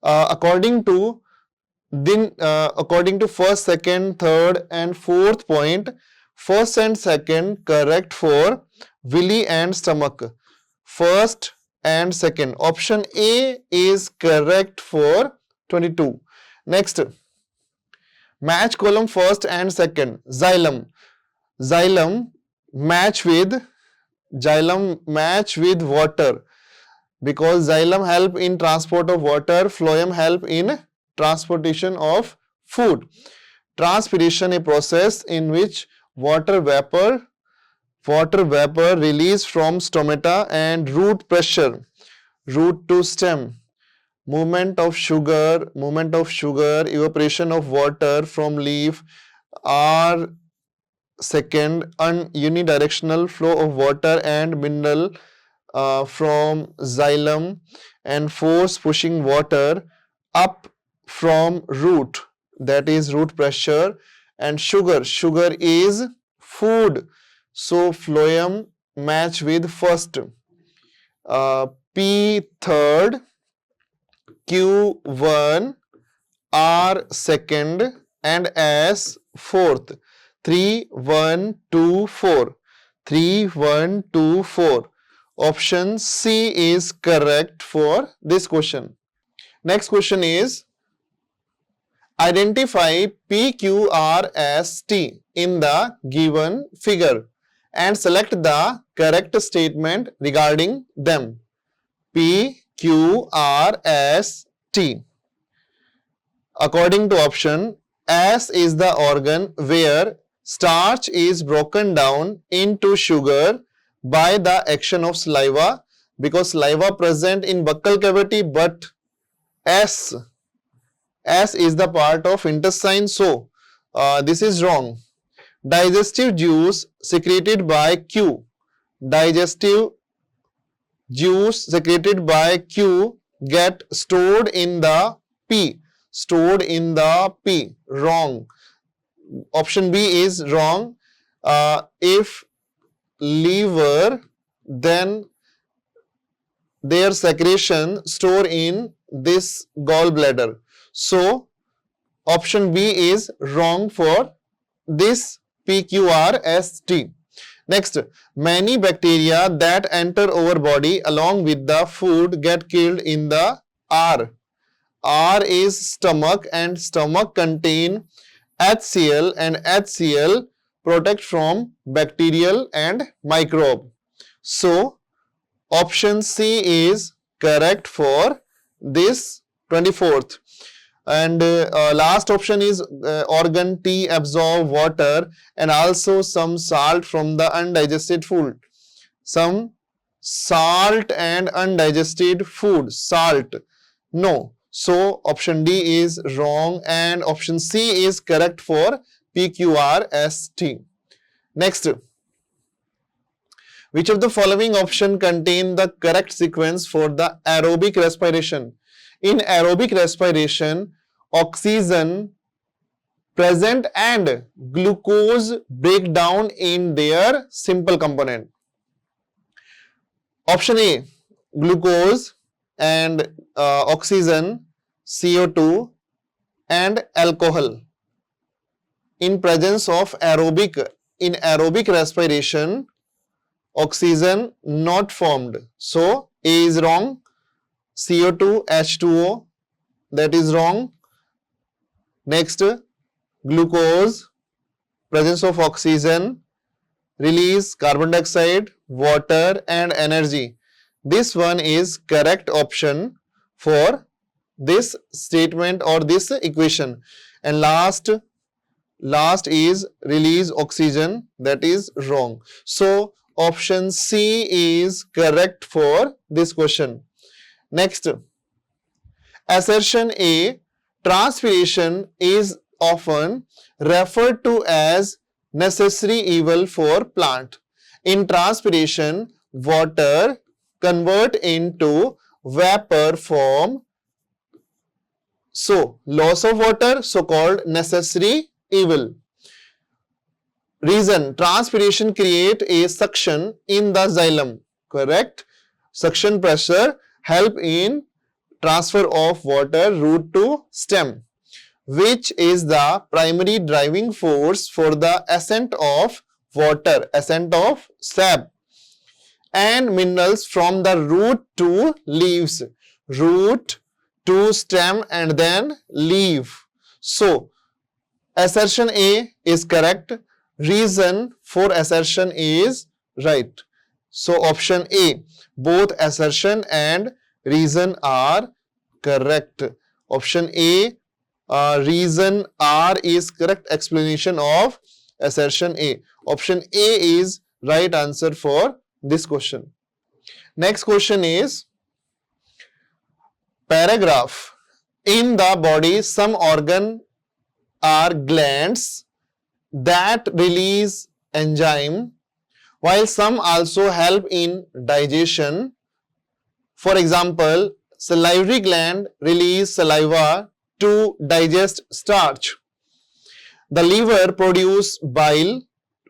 Speaker 4: according to first, second, third and fourth point, first and second correct for villi and stomach. First and second, option A is correct for 22. Next, match column first and second. Xylem match with water, because xylem help in transport of water, phloem help in transportation of food. Transpiration, a process in which water vapor release from stomata, and root pressure, root to stem, movement of sugar, evaporation of water from leaf are second, unidirectional flow of water and mineral from xylem, and force pushing water up from root, that is root pressure, and sugar is food, so phloem match with first, P third, Q 1, R second and S fourth. 3 1 2 4. 3 1 2 4. Option C is correct for this question. Next question is, identify PQRST in the given figure and select the correct statement regarding them. PQRST. According to option, S is the organ where starch is broken down into sugar by the action of saliva, because saliva present in buccal cavity, but S is the part of intestine, so this is wrong. Digestive juice secreted by Q. Digestive juice secreted by Q get stored in the P. Wrong. Option B is wrong. If liver, then their secretion store in this gallbladder. So option B is wrong for this PQRST. Next, many bacteria that enter our body along with the food get killed in the R. R is stomach, and stomach contain HCl, and HCl protect from bacterial and microbe. So option C is correct for this 24th. And last option is organ T absorb water and also some salt from the undigested food. Some salt and undigested food. Salt. No. So option D is wrong and option C is correct for PQRST. Next. Which of the following option contain the correct sequence for the aerobic respiration? In aerobic respiration, oxygen present and glucose break down in their simple component. Option A, glucose and oxygen, CO2 and alcohol. In presence of aerobic respiration, oxygen not formed. So A is wrong. CO2, H2O, that is wrong. Next, glucose, presence of oxygen, release carbon dioxide, water and energy. This one is correct option for this statement or this equation. And last is release oxygen, that is wrong. So option C is correct for this question. Next, assertion A, transpiration is often referred to as necessary evil for plant. In transpiration, water convert into vapor form. So, loss of water, so-called necessary evil. Reason, transpiration create a suction in the xylem. Correct? Suction pressure help in transfer of water root to stem, which is the primary driving force for the ascent of water, ascent of sap and minerals from the root to leaves, root to stem and then leaf. So, assertion A is correct. Reason for assertion is right. So, option A, both assertion and reason are correct. Option A, reason R is correct explanation of assertion A. Option A is right answer for this question. Next question is paragraph. In the body, some organ are glands that release enzyme, while some also help in digestion. For example, salivary gland release saliva to digest starch. The liver produce bile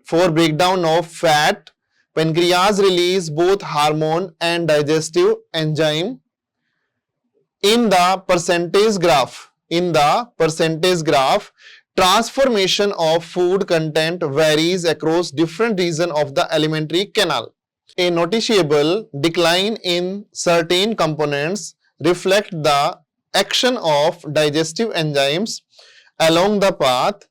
Speaker 4: for breakdown of fat. Pancreas release both hormone and digestive enzyme. In the percentage graph, transformation of food content varies across different regions of the alimentary canal. A noticeable decline in certain components reflect the action of digestive enzymes along the path.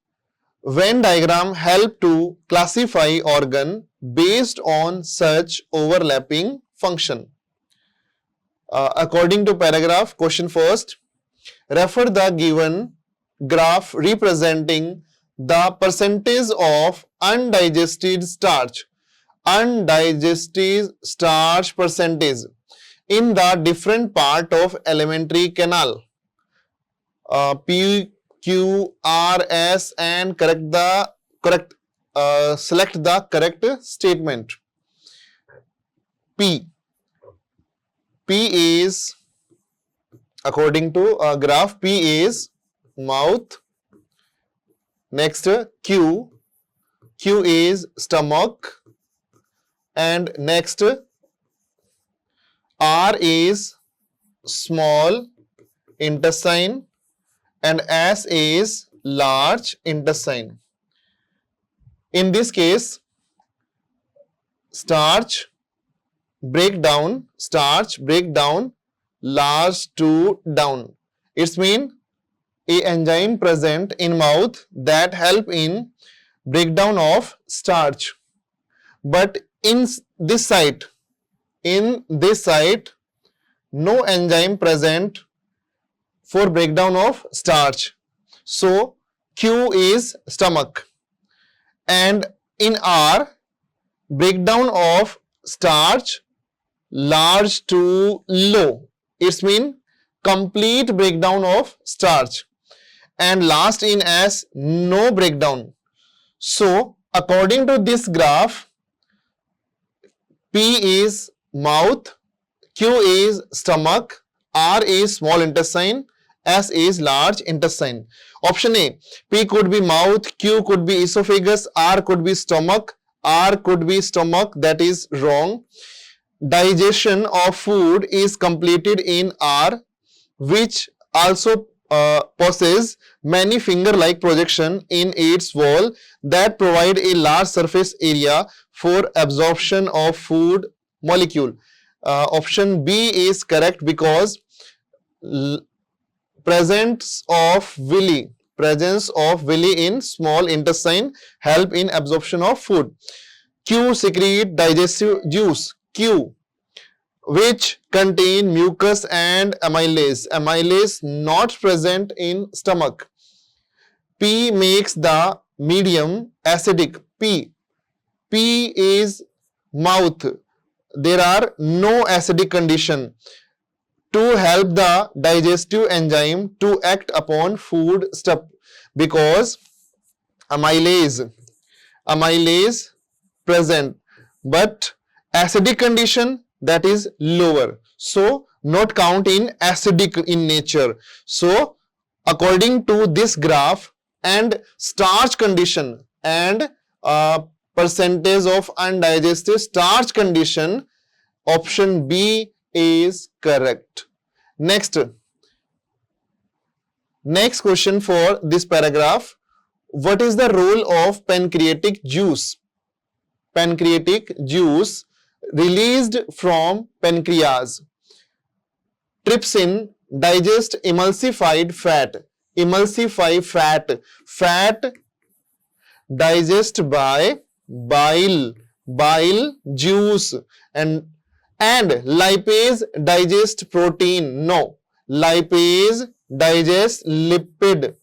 Speaker 4: Venn diagram help to classify organ based on such overlapping function. According to paragraph, question first, refer the given graph representing the percentage of undigested starch percentage in the different part of alimentary canal. P, Q, R, S and select the correct statement. P is, according to graph, P is mouth. Next, Q is stomach. And next, R is small intestine and S is large intestine. In this case, starch breakdown large to down. It means a enzyme present in mouth that help in breakdown of starch. But in this site, no enzyme present for breakdown of starch. So Q is stomach. And in R, breakdown of starch large to low. It means complete breakdown of starch. And last in S, no breakdown. So according to this graph, P is mouth, Q is stomach, R is small intestine, S is large intestine. Option A, P could be mouth, Q could be esophagus, R could be stomach, that is wrong. Digestion of food is completed in R, which also possess many finger-like projection in its wall that provide a large surface area for absorption of food molecule. Option B is correct because presence of villi in small intestine help in absorption of food. Q secrete digestive juice Q, which contain mucus and amylase. Amylase not present in stomach. P makes the medium acidic. P is mouth. There are no acidic condition to help the digestive enzyme to act upon food stuff, because amylase present, but acidic condition that is lower, so not count in acidic in nature. So according to this graph and starch condition and percentage of undigested starch condition, option B is correct. Next question for this paragraph. What is the role of pancreatic juice? Pancreatic juice released from pancreas. Trypsin digest emulsified fat. Fat digest by bile juice, and lipase digest protein. No, lipase digest lipid,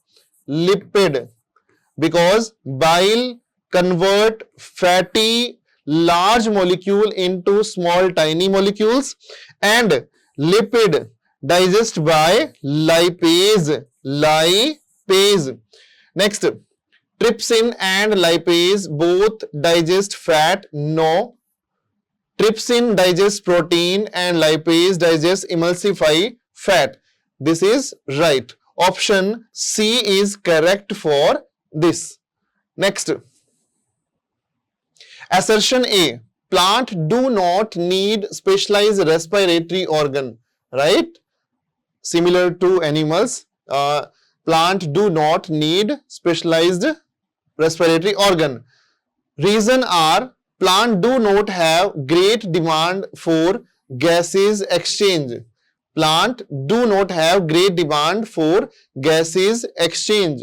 Speaker 4: because bile convert fatty large molecule into small tiny molecules, and lipid digest by lipase. Next, trypsin and lipase both digest fat. No, trypsin digests protein and lipase digests emulsify fat. This is right. Option C is correct for this. Next, assertion A. Plant do not need specialized respiratory organ. Right? Similar to animals, plant do not need specialized respiratory organ. Reason are, plant do not have great demand for gases exchange. Plant do not have great demand for gases exchange.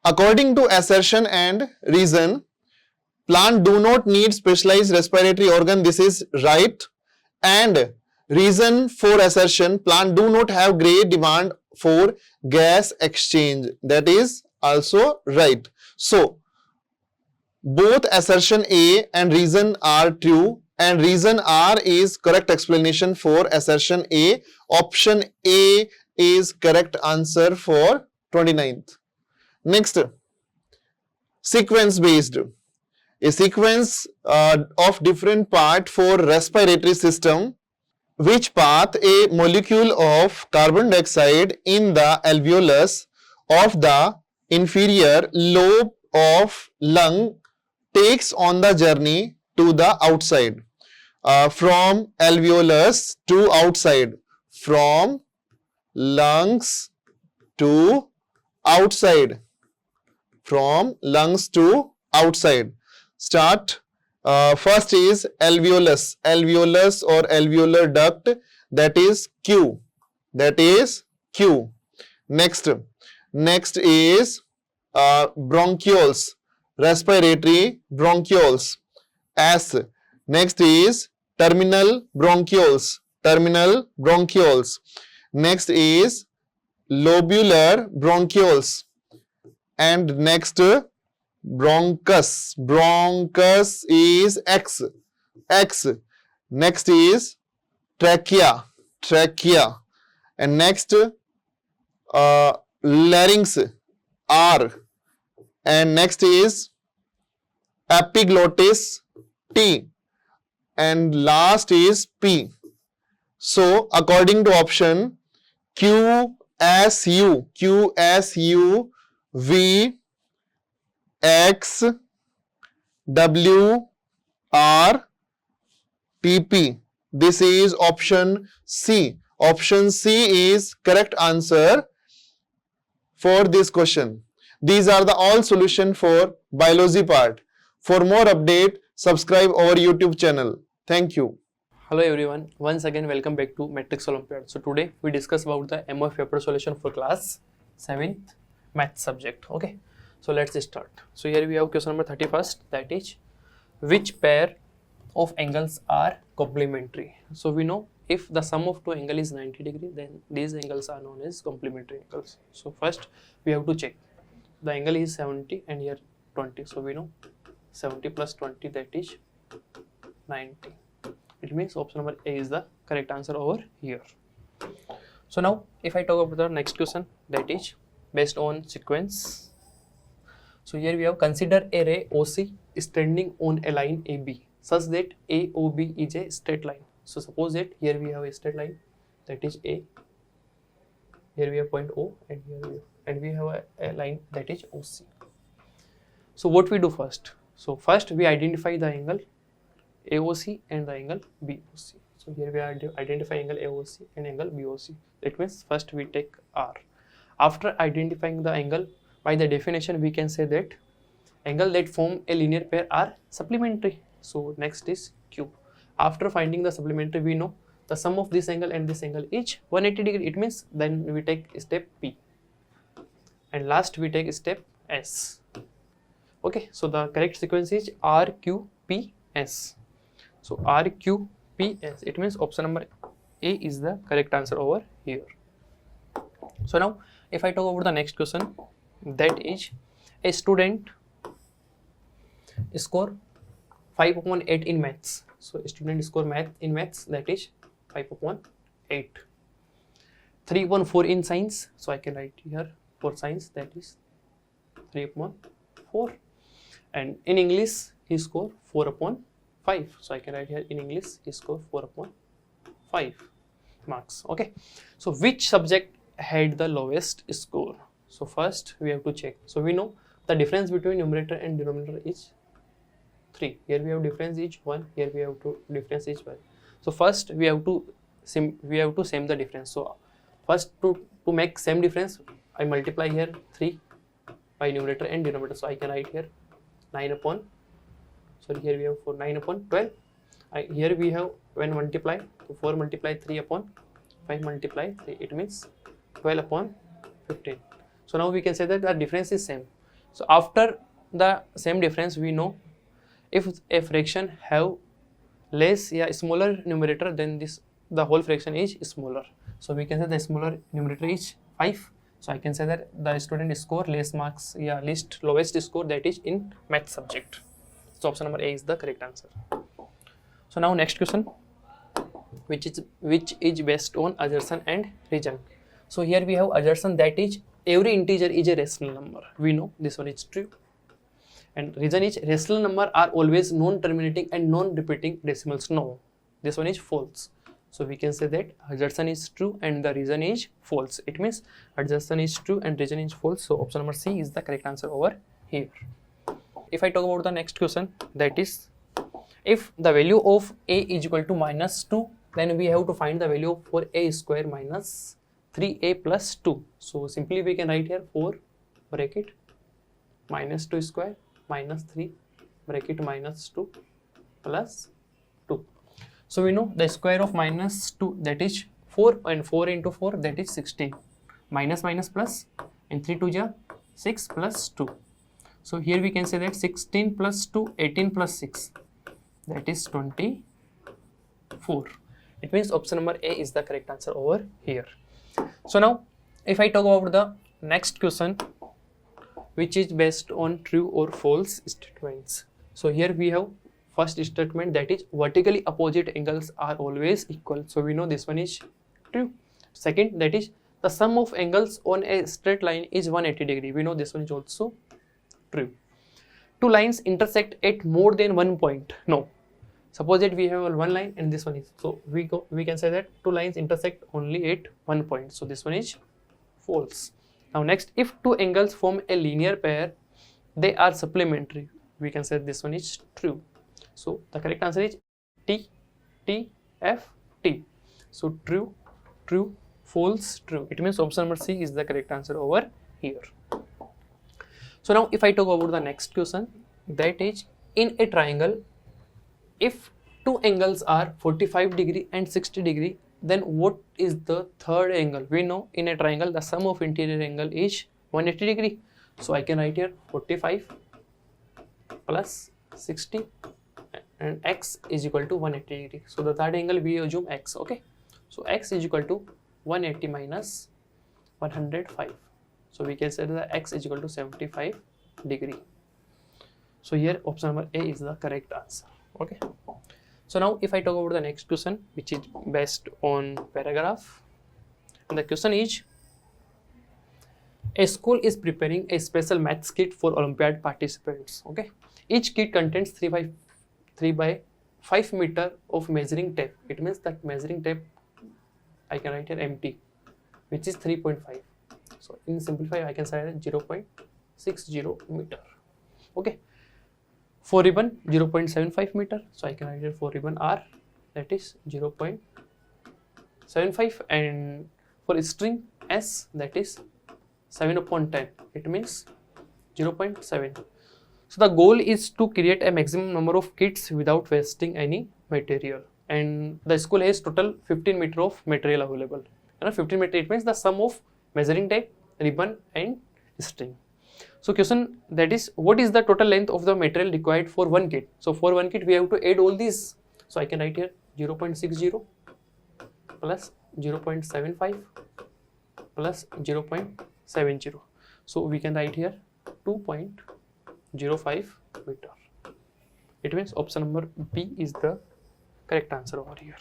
Speaker 4: According to assertion and reason, plant do not need specialized respiratory organ. This is right. And reason for assertion, plant do not have great demand for gas exchange. That is also right. So both assertion A and reason are true, and reason R is correct explanation for assertion A. Option A is correct answer for 29th. Next, sequence based. A sequence of different part for respiratory system. Which path a molecule of carbon dioxide in the alveolus of the inferior lobe of lung takes on the journey to the outside? From alveolus to outside, from lungs to outside, from lungs to outside. Start. First is alveolus or alveolar duct, that is Q. Next is bronchioles, respiratory bronchioles, S. Next is terminal bronchioles. Next is lobular bronchioles, and next bronchus is X. Next is trachea, and next larynx, R, and next is epiglottis, T, and last is P. So according to option QSU, V, X, W, R, P, P. This is option C. Option C is correct answer. for this question. These are the all solution for biology part. For more update, subscribe our YouTube channel. Thank you.
Speaker 5: Hello everyone, once again welcome back to Matrix Olympiad. So today we discuss about the MOF paper solution for class 7th math subject. Okay, so let's start. So here we have question number 31st, that is which pair of angles are complementary. So we know if the sum of two angles is 90 degree, then these angles are known as complementary angles. So first we have to check the angle is 70 and here 20. So we know 70 plus 20, that is 90. It means option number A is the correct answer over here. So now if I talk about the next question, that is based on sequence. So here we have consider a ray OC standing on a line AB such that AOB is a straight line. So suppose that here we have a straight line, that is A, here we have point O, and we have a line that is OC. So what we do first? So first we identify the angle AOC and the angle BOC. So here we are identify angle AOC and angle BOC. That means first we take R. After identifying the angle, by the definition we can say that angle that form a linear pair are supplementary. So next is Q. After finding the supplementary, we know the sum of this angle and this angle is 180 degree. It means then we take step P, and last we take step S. Okay, so the correct sequence is RQPS. So RQPS, it means option number A is the correct answer over here. So now if I talk about the next question, that is a student score 5/8 in maths. So student score math in maths, that is 5/8. 3/4 in science. So I can write here for science, that is 3/4. And in English he score 4/5. So I can write here in English he score 4/5 marks. Okay. So which subject had the lowest score? So first we have to check. So we know the difference between numerator and denominator is 3. Here we have difference is 1. Here we have to difference is 1. So first we have to same the difference. So first to make same difference, I multiply here 3 by numerator and denominator. So I can write here 9 upon, sorry, here we have 9/12. Here we have when multiply, so 4 multiply 3 upon 5 multiply 3, it means 12/15. So now we can say that the difference is same. So after the same difference, we know if a fraction have less smaller numerator, then the whole fraction is smaller. So we can say the smaller numerator is 5. So I can say that the student score less marks, lowest score, that is in math subject. So option number A is the correct answer. So now next question, which is based on assertion and reason. So here we have assertion, that is every integer is a rational number. We know this one is true. And reason is rational number are always non-terminating and non-repeating decimals. No, this one is false. So we can say that assertion is true and the reason is false. It means assertion is true and reason is false. So option number C is the correct answer over here. If I talk about the next question, that is if the value of A is equal to -2, then we have to find the value for A square minus 3A plus 2. So simply we can write here 4 bracket -2 square minus 3 bracket -2 plus 2. So we know the square of -2, that is 4, and 4 into 4, that is 16. Minus plus, and 3 2 6 plus 2. So here we can say that 16 plus 2, 18 plus 6, that is 24. It means option number A is the correct answer over here. So now if I talk about the next question, which is based on true or false statements. So here we have first statement, that is vertically opposite angles are always equal. So we know this one is true. Second, that is the sum of angles on a straight line is 180 degree. We know this one is also true. Two lines intersect at more than one point. No. Suppose that we have one line and this one is. So we can say that two lines intersect only at one point. So this one is false. Now next, if two angles form a linear pair, they are supplementary. We can say this one is true. So the correct answer is T, T, F, T. So true, true, false, true. It means option number C is the correct answer over here. So now if I talk about the next question, that is in a triangle, if two angles are 45 degree and 60 degree, then what is the third angle? We know in a triangle the sum of interior angle is 180 degree. So I can write here 45 plus 60 and x is equal to 180 degree. So the third angle we assume x, okay. So x is equal to 180 minus 105. So we can say that x is equal to 75 degree. So here option number A is the correct answer, okay. So now if I talk about the next question, which is based on paragraph, and the question is, a school is preparing a special maths kit for Olympiad participants, okay. Each kit contains 3 by 5 meter of measuring tape. It means that measuring tape, I can write here empty, which is 3.5. So in simplify, I can say 0.60 meter, okay. For ribbon 0.75 meter, so I can write here for ribbon R, that is 0.75, and for string S, that is 7/10, it means 0.7. So the goal is to create a maximum number of kits without wasting any material, and the school has total 15 meter of material available. 15 meter, it means the sum of measuring tape, ribbon and string. So question, that is, what is the total length of the material required for one kit? So for one kit we have to add all these. So I can write here 0.60 plus 0.75 plus 0.70. So we can write here 2.05 meter. It means option number B is the correct answer over here.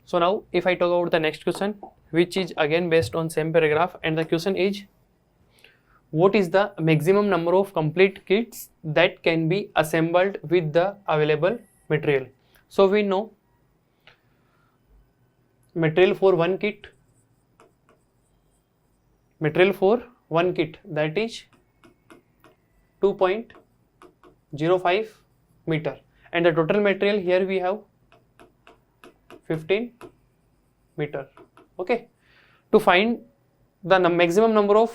Speaker 5: So now if I talk about the next question, which is again based on same paragraph, and the question is, what is the maximum number of complete kits that can be assembled with the available material? So we know material for one kit that is 2.05 meter, and the total material here we have 15 meter, okay. To find the maximum number of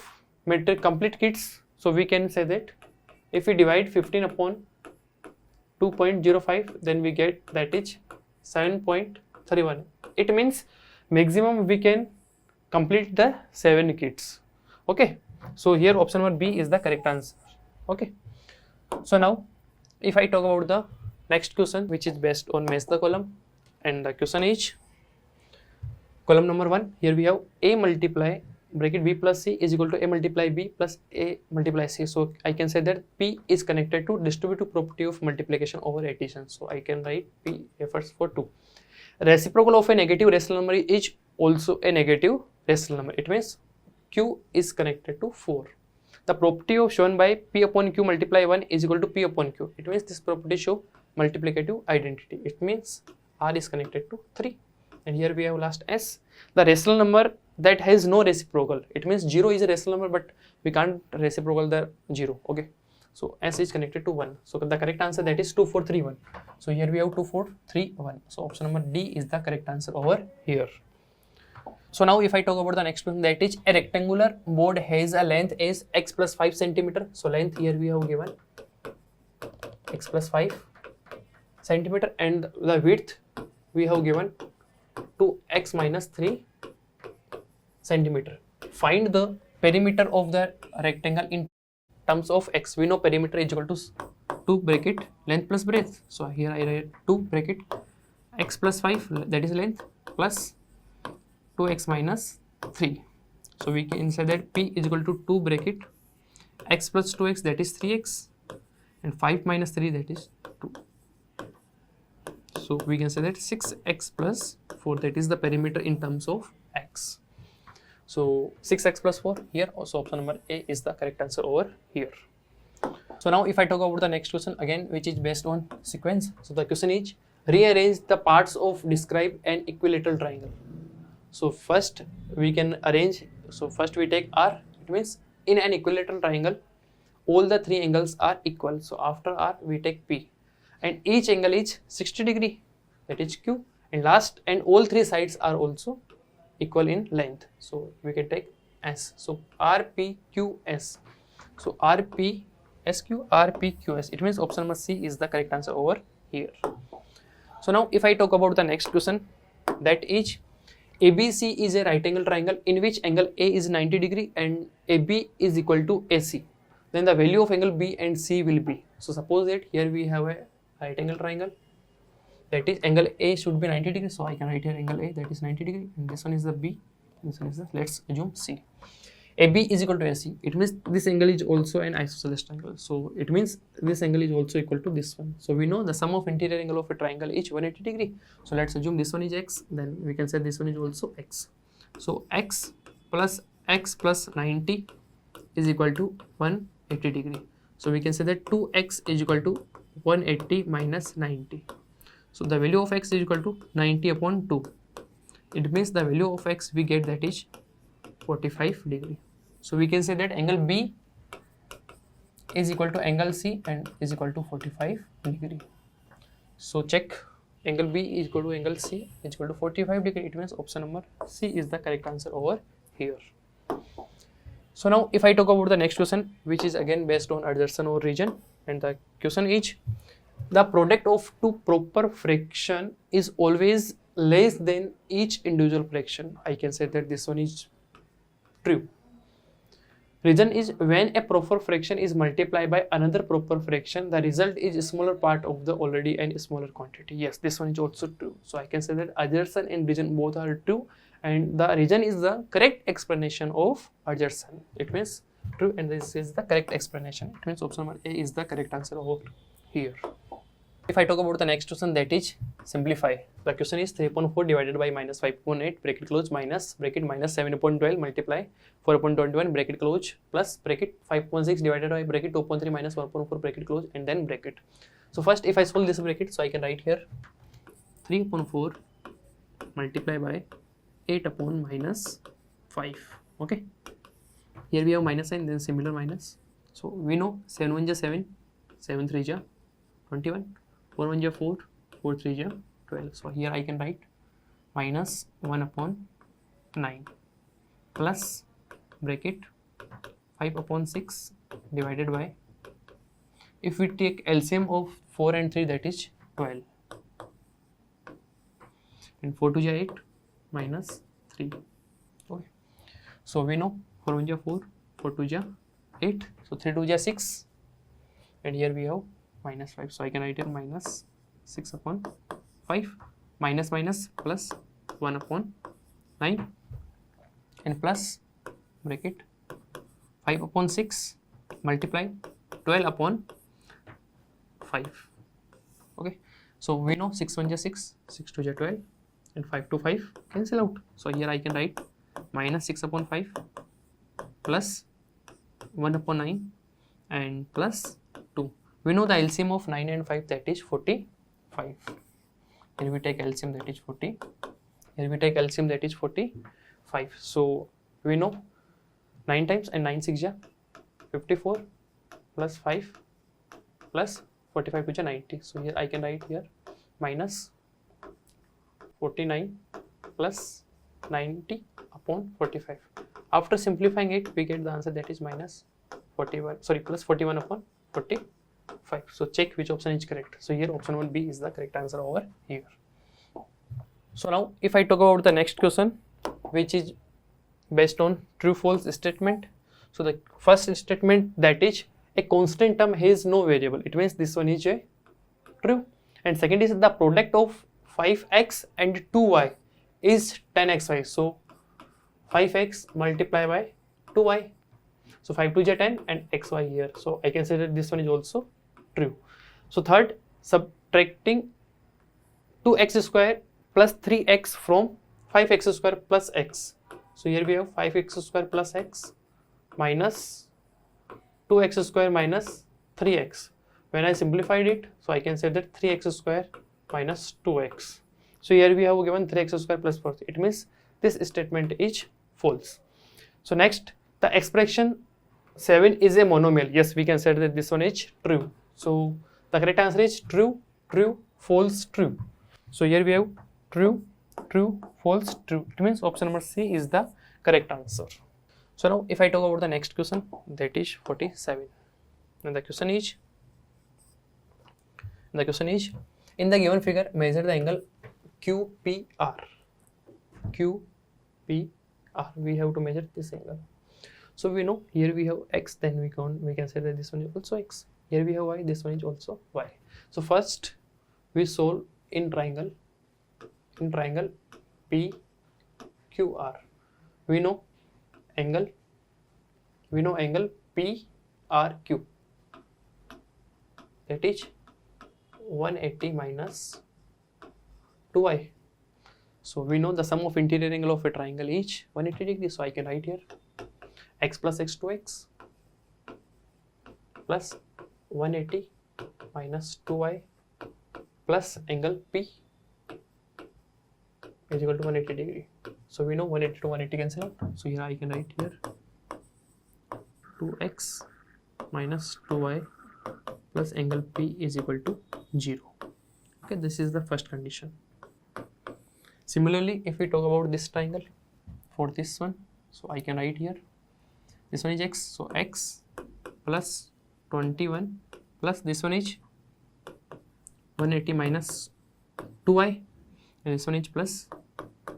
Speaker 5: complete kits, so we can say that if we divide 15 upon 2.05, then we get that is 7.31. It means maximum we can complete the 7 kits, okay. So here option number B is the correct answer, okay. So now if I talk about the next question, which is based on match the column, and the question is column number 1. Here we have A multiply bracket B plus C is equal to A multiply B plus A multiply C. So I can say that P is connected to distributive property of multiplication over addition. So I can write P efforts for 2. Reciprocal of a negative rational number is also a negative rational number. It means Q is connected to 4. The property of shown by P upon Q multiply 1 is equal to P upon Q. It means this property show multiplicative identity. It means R is connected to 3. And here we have last S, the rational number that has no reciprocal. It means 0 is a rational number, but we can't reciprocal the 0, okay. So S is connected to 1. So the correct answer, that is 2431. So here we have 2431. So option number D is the correct answer over here. So now if I talk about the next one, that is a rectangular board has a length as x plus 5 centimeter. So length here we have given x plus 5 centimeter, and the width we have given to x minus 3 centimeter. Find the perimeter of the rectangle in terms of x. We know perimeter is equal to 2 bracket length plus breadth. So here I write 2 bracket x plus 5, that is length, plus 2x minus 3. So we can say that P is equal to 2 bracket x plus 2x, that is 3x, and 5 minus 3, that is 2. So we can say that 6x plus 4, that is the perimeter in terms of x. So 6x plus 4 here, also option number A is the correct answer over here. So now if I talk about the next question again, which is based on sequence. So the question is, rearrange the parts of describe an equilateral triangle. So first we can arrange, so first we take R, it means in an equilateral triangle all the 3 angles are equal. So after R we take P, and each angle is 60 degree, that is Q, and last and all 3 sides are also equal in length. So we can take S. So RPQS. So RPSQ, RPQS. It means option number C is the correct answer over here. So now if I talk about the next question, that is ABC is a right angle triangle in which angle A is 90 degree and AB is equal to AC. Then the value of angle B and C will be. So suppose that here we have a right angle triangle. That is angle A should be 90 degree. So I can write here angle A, that is 90 degree, and this one is the B, this one is the, let's assume C. AB is equal to AC. It means this angle is also an isosceles triangle. So it means this angle is also equal to this one. So we know the sum of interior angle of a triangle is 180 degree. So let's assume this one is X. Then we can say this one is also X. So X plus 90 is equal to 180 degree. So we can say that 2X is equal to 180 minus 90. So the value of X is equal to 90 upon 2. It means the value of X we get, that is 45 degree. So we can say that angle B is equal to angle C and is equal to 45 degree. So check, angle B is equal to angle C is equal to 45 degree. It means option number C is the correct answer over here. So now if I talk about the next question, which is again based on adjacent or region, and the question is the product of two proper fraction is always less than each individual fraction. I can say that this one is true. Reason is when a proper fraction is multiplied by another proper fraction, the result is a smaller part of the already and smaller quantity. Yes, this one is also true. So I can say that adjacent and region both are true, and the region is the correct explanation of adjacent. It means true, and this is the correct explanation. It means option number A is the correct answer over here. If I talk about the next question, that is simplify. The question is 3/4 divided by minus 5/8 bracket close minus 7/12 multiply 4/21 bracket close plus bracket 5/6 divided by bracket 2/3 minus 1/4 bracket close and then bracket. So first if I solve this bracket, so I can write here 3/4 multiply by 8/-5. Okay. Here we have minus sign, then similar minus. So we know 7 1 is 7, 7 3 is 21, 4 1 is 4, 4 3 is 12. So here I can write minus 1/9 plus bracket 5/6 divided by, if we take LCM of 4 and 3, that is 12, and 4 2 is 8 minus 3. Okay. So we know 4 1 is 4, 4 2 is 8, so 3 2 is 6, and here we have minus 5. So I can write here minus 6/5 minus minus plus 1/9 and plus bracket 5/6 multiply 12/5. Okay. So we know 6 1 is 6, 6 2 is 12, and 5 to 5 cancel out. So here I can write minus 6/5 plus 1/9 and plus 2. We know the LCM of 9 and 5, that is 45. Here we take LCM, that is 40. Here we take LCM, that is 45. So we know 9 times and 9 6 is 54 plus 5 plus 45 is 90. So here I can write here minus 49 plus 90/45. After simplifying it, we get the answer, that is minus 41, sorry, plus 41/45. So check which option is correct. So here option 1B is the correct answer over here. So now if I talk about the next question, which is based on true false statement. So the first statement, that is a constant term has no variable. It means this one is a true. And second is the product of 5x and 2y is 10xy. So 5x multiply by 2y. So 5 2 is 10 and xy here. So I can say that this one is also true. So third, subtracting 2x square plus 3x from 5x square plus x. So here we have 5x square plus x minus 2x square minus 3x. When I simplified it, so I can say that 3x square minus 2x. So here we have given 3x square plus 4. It means this statement is false. So next, the expression 7 is a monomial. Yes, we can say that this one is true. So the correct answer is true, true, false, true. So here we have true, true, false, true. It means option number C is the correct answer. So now if I talk about the next question, that is 47, and the question is in the given figure measure the angle QPR. We have to measure this angle. So we know here we have x, then we can say that this one is also x. Here we have y, this one is also y. So first we solve in triangle PQR. We know angle PRQ, that is 180 minus 2y. So we know the sum of interior angle of a triangle is 180 degrees. So I can write here x plus x to x plus 180 minus 2y plus angle P is equal to 180 degree. So we know 180 to 180 cancel out. So here I can write here 2x minus 2y plus angle P is equal to 0. Okay, this is the first condition. Similarly, if we talk about this triangle for this one, so I can write here this one is x, so x plus 21 plus this one is 180 minus 2y, and this one is plus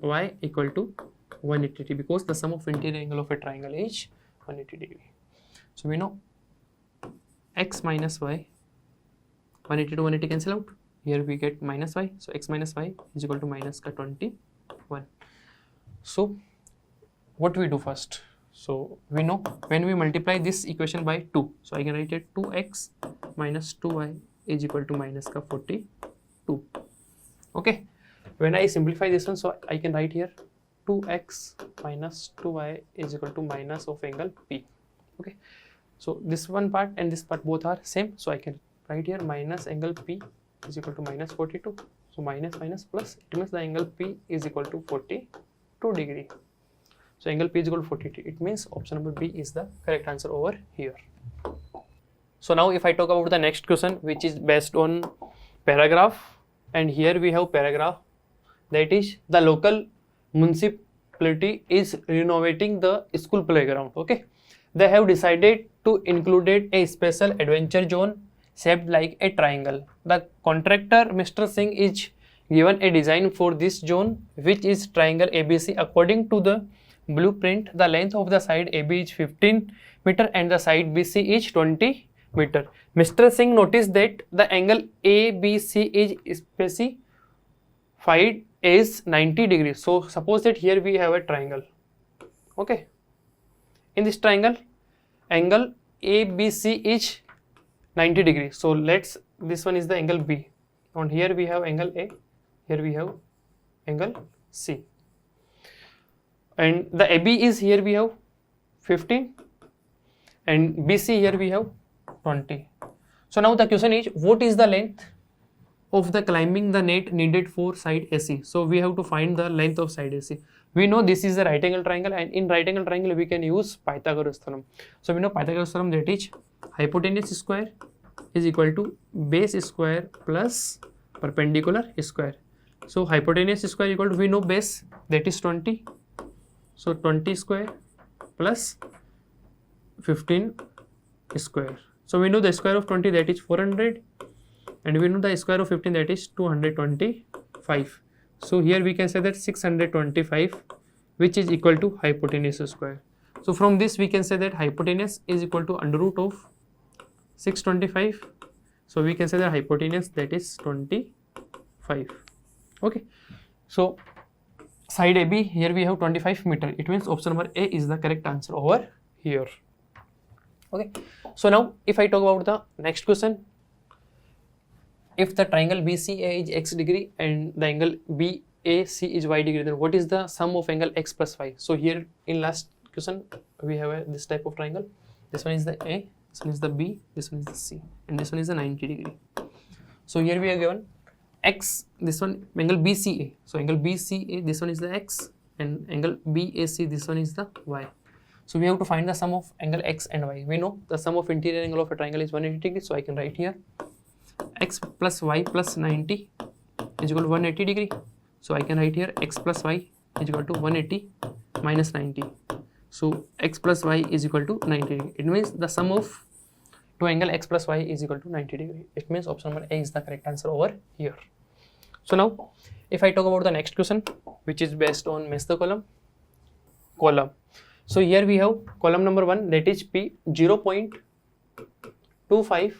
Speaker 5: y equal to 180 because the sum of interior angle of a triangle is 180 degree. So we know x minus y, 180 to 180 cancel out. Here we get minus y, so x minus y is equal to minus ka 21. So what we do first? So we know when we multiply this equation by 2, so I can write it 2x minus 2y is equal to minus ka 42. Okay, when I simplify this one, so I can write here 2x minus 2y is equal to minus of angle P. Okay, so this one part and this part both are same, so I can write here minus angle P is equal to minus 42. So minus minus plus, it means the angle P is equal to 42 degree. So angle P is equal to 42. It means option number B is the correct answer over here. So now if I talk about the next question, which is based on paragraph, and here we have paragraph, that is the local municipality is renovating the school playground. Okay, they have decided to include a special adventure zone shaped like a triangle. The contractor Mr. Singh is given a design for this zone, which is triangle ABC. According to the blueprint, the length of the side AB is 15 meter and the side BC is 20 meter. Mr. Singh noticed that the angle ABC is specified as 90 degrees. So suppose that here we have a triangle. Okay, in this triangle angle ABC is 90 degrees. So this one is the angle B, and here we have angle A, here we have angle C, and the AB is here we have 15 and BC here we have 20. So now the question is, what is the length of the climbing the net needed for side AC? So we have to find the length of side AC. We know this is a right angle triangle, and in right angle triangle we can use Pythagoras theorem. So we know Pythagoras theorem, that is hypotenuse square is equal to base square plus perpendicular square. So hypotenuse square equal to, we know base, that is 20, so 20 square plus 15 square. So we know the square of 20, that is 400, and we know the square of 15, that is 225. So here we can say that 625, which is equal to hypotenuse square. So from this we can say that hypotenuse is equal to under root of 625. So we can say that hypotenuse, that is 25. Okay, so side AB here we have 25 meter. It means option number A is the correct answer over here. Okay, so now if I talk about the next question, if the triangle BCA is x degree and the angle BAC is y degree, then what is the sum of angle x plus y? So here in last question we have this type of triangle. This one is the A, this one is the B, this one is the C, and this one is the 90 degree. So here we are given x, this one angle BCA. So angle BCA, this one is the x, and angle BAC, this one is the y. So we have to find the sum of angle x and y. We know the sum of interior angle of a triangle is 180 degree. So I can write here x plus y plus 90 is equal to 180 degree. So I can write here x plus y is equal to 180 minus 90. So x plus y is equal to 90 degree. It means the sum of two angle x plus y is equal to 90 degree. It means option number A is the correct answer over here. So now if I talk about the next question, which is based on match the column. So here we have column number 1, that is P 0.25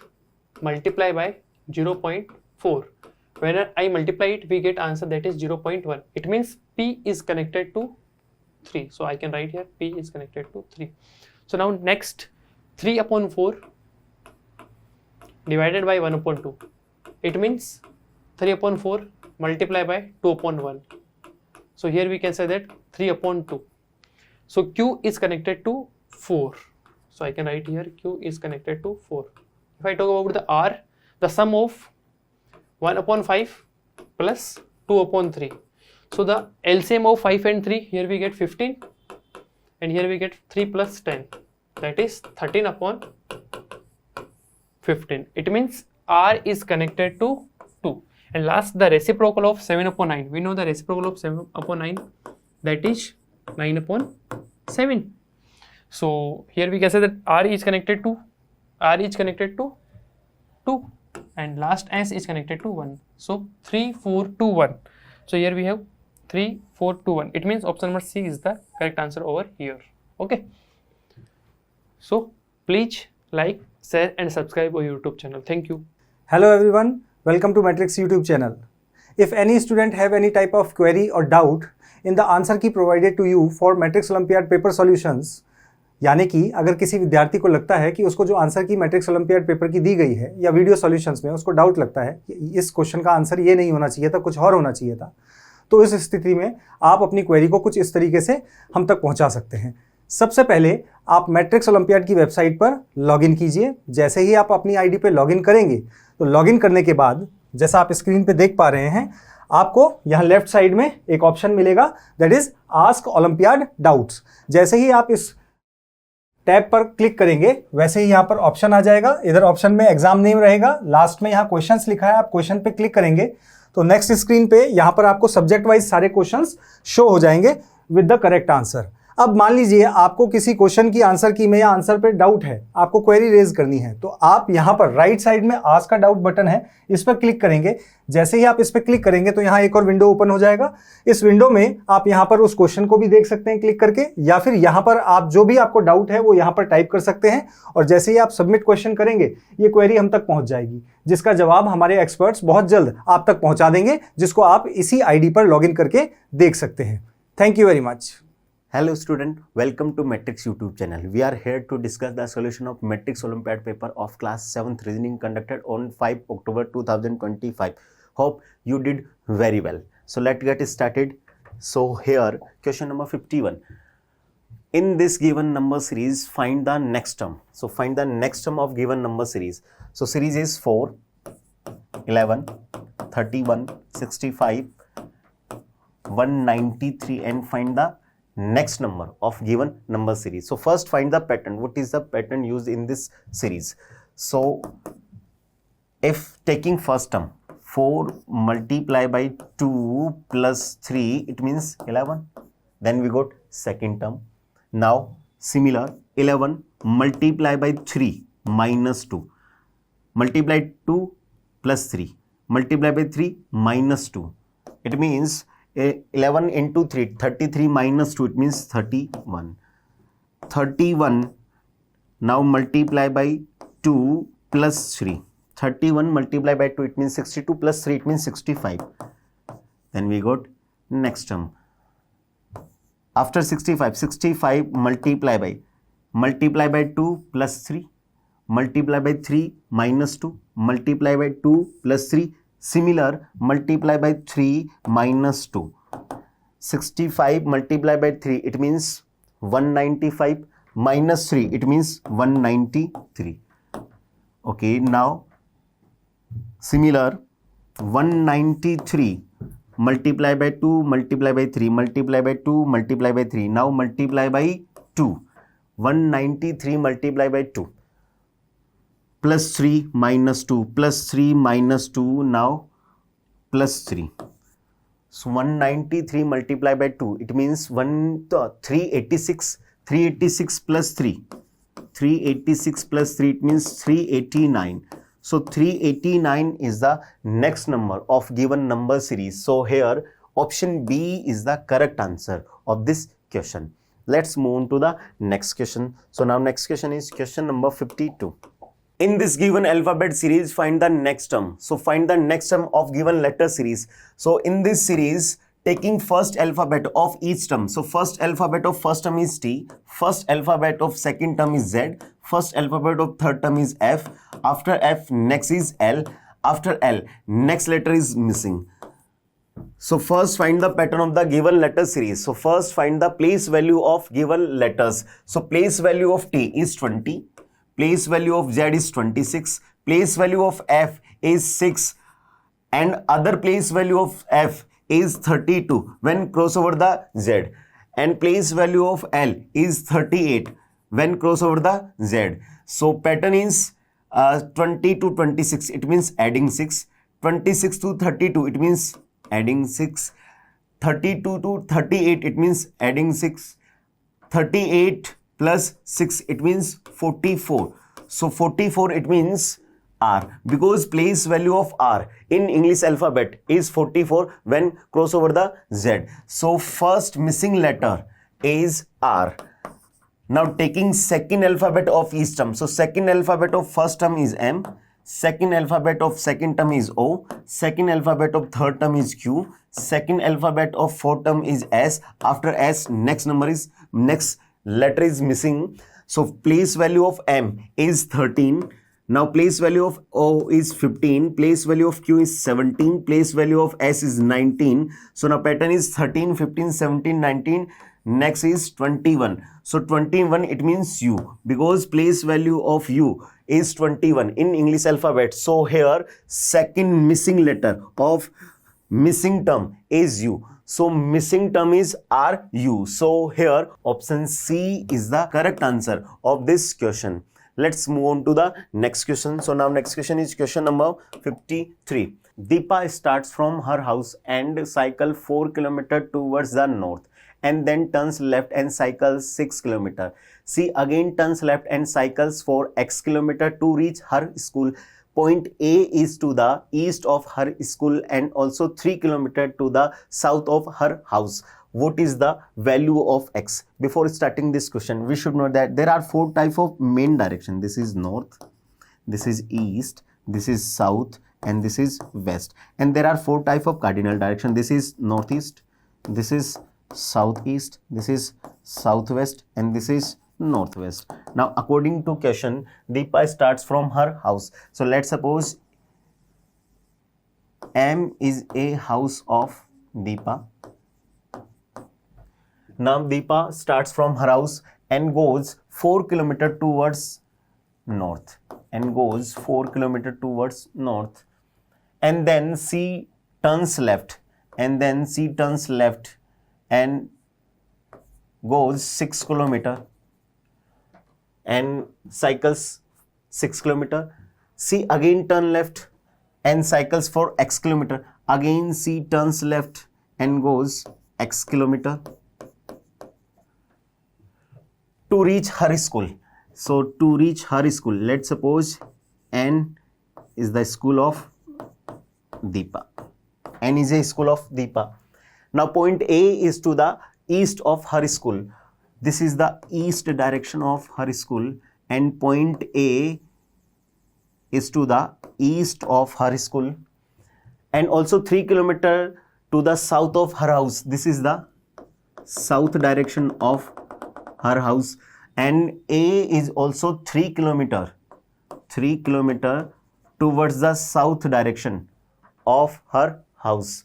Speaker 5: multiply by 0.4. When I multiply it, we get answer that is 0.1. It means P is connected to 3. So I can write here P is connected to 3. So now next 3 upon 4 divided by 1 upon 2. It means 3 upon 4 multiply by 2 upon 1. So here we can say that 3 upon 2. So Q is connected to 4. So I can write here Q is connected to 4. If I talk about the R, the sum of 1 upon 5 plus 2 upon 3. So the LCM of 5 and 3, here we get 15 and here we get 3 plus 10, that is 13 upon 15. It means R is connected to 2. And last, the reciprocal of 7 upon 9. We know the reciprocal of 7 upon 9, that is 9 upon 7. So here we can say that R is connected to 2 and last S is connected to 1. So 3, 4, 2, 1. So here we have 3, 4, 2, 1. It means option number C is the correct answer over here. Okay. So please like, share and subscribe our YouTube channel. Thank you.
Speaker 3: Hello everyone, welcome to Matrix YouTube channel. If any student have any type of query or doubt in the answer key provided to you for Matrix Olympiad paper solutions, यानी कि अगर किसी विद्यार्थी को लगता है कि उसको जो आंसर की मैट्रिक्स ओलंपियाड पेपर की दी गई है या वीडियो सॉल्यूशंस में उसको डाउट लगता है कि इस क्वेश्चन का आंसर ये नहीं होना चाहिए था, कुछ और होना चाहिए था, तो इस स्थिति में आप अपनी क्वेरी को कुछ इस तरीके से हम तक पहुंचा सकते हैं। सबसे पहले आप मैट्रिक्स ओलंपियाड की वेबसाइट पर लॉगिन कीजिए। जैसे ही आप अपनी आईडी पे लॉगिन करेंगे तो लॉगिन करने के बाद जैसा आप स्क्रीन पे देख पा रहे हैं, आपको यहाँ लेफ्ट साइड में एक ऑप्शन मिलेगा, that is ask olympiad doubts. जैसे ही आप इस टैब पर क्लिक करेंगे वैसे ही यहाँ पर ऑप्शन आ जाएगा। इधर ऑप्शन में एग्जाम नेम रहेगा, लास्ट में यहाँ क्वेश्चंस लिखा है, आप क्वेश्चन पे क्लिक करेंगे तो नेक्स्ट स्क्रीन पे यहाँ पर आपको सब्जेक्ट वाइज सारे क्वेश्चंस शो हो जाएंगे विद द करेक्ट आंसर। अब मान लीजिए आपको किसी क्वेश्चन की आंसर की में या आंसर पे डाउट है, आपको क्वेरी रेज करनी है, तो आप यहाँ पर राइट साइड में आस्क का डाउट बटन है, इस पर क्लिक करेंगे। जैसे ही आप इस पर क्लिक करेंगे तो यहाँ एक और विंडो ओपन हो जाएगा। इस विंडो में आप यहाँ पर उस क्वेश्चन को भी देख सकते हैं क्लिक करके, या फिर यहाँ पर आप जो भी आपको डाउट है वो यहाँ पर टाइप कर सकते हैं और जैसे ही आप सबमिट क्वेश्चन करेंगे ये क्वेरी हम तक पहुंच जाएगी, जिसका जवाब हमारे एक्सपर्ट्स बहुत जल्द आप तक पहुंचा देंगे, जिसको आप इसी आईडी पर लॉगिन करके देख सकते हैं। Thank you very much.
Speaker 6: Hello student, welcome to Matrix YouTube channel. We are here to discuss the solution of Matrix Olympiad paper of class 7th reasoning conducted on 5 October 2025. Hope you did very well. So let's get started. So here question number 51. In this given number series, find the next term. So find the next term of given number series. So series is 4, 11, 31, 65, 193 and find the next number of given number series. So first find the pattern. What is the pattern used in this series? So if taking first term 4 multiply by 2 plus 3, it means 11. Then we got second term. Now similar 11 multiply by 3 minus 2, multiply 2 plus 3, multiply by 3 minus 2. It means 11 into 3, 33 minus 2, it means 31. 31 now multiply by 2 plus 3. 31 multiply by 2, it means 62 plus 3, it means 65. Then we got next term. After 65, 65 multiply by 2 plus 3, multiply by 3 minus 2, multiply by 2 plus 3. Similar multiply by 3 minus 2. 65 multiply by 3, it means 195, minus 3, it means 193. Okay, now similar 193 multiply by 2 multiply by 3 multiply by 2 multiply by 3. Now multiply by 2. 193 multiply by 2. Plus 3 minus 2, plus 3 minus 2, now plus 3. So 193 multiply by 2, it means 386. 386 plus 3. 386 plus 3, it means 389. So 389 is the next number of given number series. So here option B is the correct answer of this question. Let's move on to the next question. So now next question is question number 52. In this given alphabet series, find the next term. So find the next term of given letter series. So in this series, taking first alphabet of each term. So first alphabet of first term is T, first alphabet of second term is Z, first alphabet of third term is F, after F next is L, after L next letter is missing. So first find the pattern of the given letter series. So first find the place value of given letters. So place value of T is 20, place value of Z is 26, place value of F is 6, and other place value of F is 32 when cross over the Z, and place value of L is 38 when cross over the Z. So pattern is 20 to 26, it means adding 6, 26 to 32, it means adding 6, 32 to 38, it means adding 6, 38 plus 6, it means 44. So 44, it means R, because place value of R in English alphabet is 44 when cross over the Z. So first missing letter is R. Now taking second alphabet of each term. So second alphabet of first term is M, second alphabet of second term is O, second alphabet of third term is Q, second alphabet of fourth term is S, after S next letter is missing. So place value of M is 13. Now place value of O is 15, place value of Q is 17, place value of S is 19. So now pattern is 13, 15, 17, 19. Next is 21. So 21, it means U, because place value of U is 21 in English alphabet. So here second missing letter of missing term is U. So missing term is RU. So here option C is the correct answer of this question. Let's move on to the next question. So now next question is question number 53. Deepa starts from her house and cycle 4 km towards the north, and then turns left and cycles 6 km. She again turns left and cycles for X km to reach her school. Point A is to the east of her school and also 3 km to the south of her house. What is the value of X? Before starting this question, we should know that there are 4 types of main direction. This is north, this is east, this is south, and this is west. And there are 4 types of cardinal direction. This is northeast, this is southeast, this is southwest, and this is northwest. Now according to question, Deepa starts from her house. So let's suppose M is a house of Deepa. Now Deepa starts from her house and goes 4 km towards north, and goes 4 km towards north, and then she turns left, and then she turns left and goes 6 km and cycles 6 km. She again turns left and cycles for X km. Again she turns left and goes X km to reach her school. So to reach her school, let's suppose N is the school of Deepa. N is a school of Deepa. Now point A is to the east of her school. This is the east direction of her school, and point A is to the east of her school, and also 3 km to the south of her house. This is the south direction of her house, and A is also 3 km towards the south direction of her house.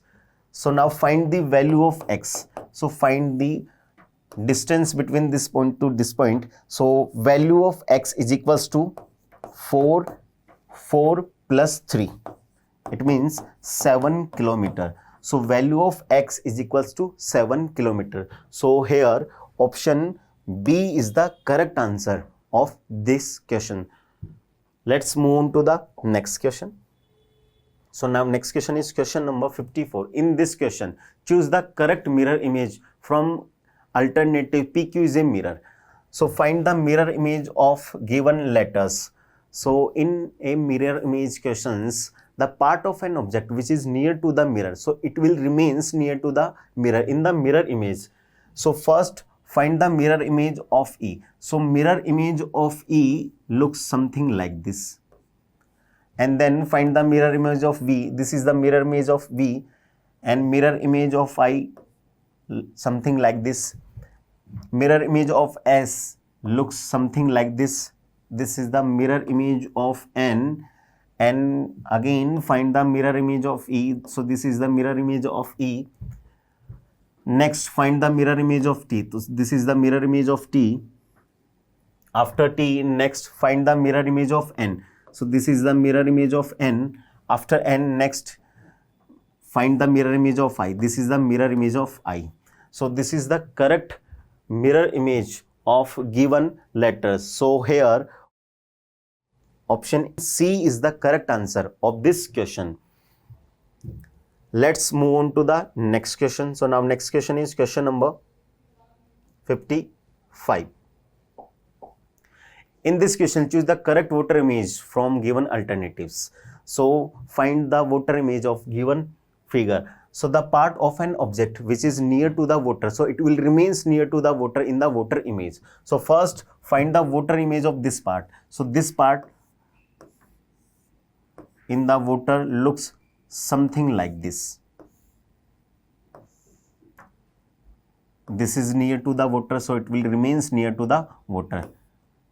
Speaker 6: So now find the value of X. So find the distance between this point to this point. So value of X is equals to 4 plus 3. It means 7 km. So value of X is equals to 7 km. So here option B is the correct answer of this question. Let's move on to the next question. So now next question is question number 54. In this question, choose the correct mirror image from alternative. PQ is a mirror. So find the mirror image of given letters. So in a mirror image questions, the part of an object which is near to the mirror, so it will remains near to the mirror in the mirror image. So first find the mirror image of E. So mirror image of E looks something like this. And then find the mirror image of V. This is the mirror image of V, and mirror image of I something like this. Mirror image of S looks something like this. This is the mirror image of N, and again find the mirror image of E. So this is the mirror image of E. Next find the mirror image of T. So this is the mirror image of T. After T, next find the mirror image of N. So this is the mirror image of N. After N, next find the mirror image of I. This is the mirror image of I. So this is the correct mirror image of given letters. So here option C is the correct answer of this question. Let's move on to the next question. So now next question is question number 55. In this question, choose the correct water image from given alternatives. So find the water image of given figure. So the part of an object which is near to the water, so it will remains near to the water in the water image. So first find the water image of this part. So this part in the water looks something like this. This is near to the water, so it will remains near to the water.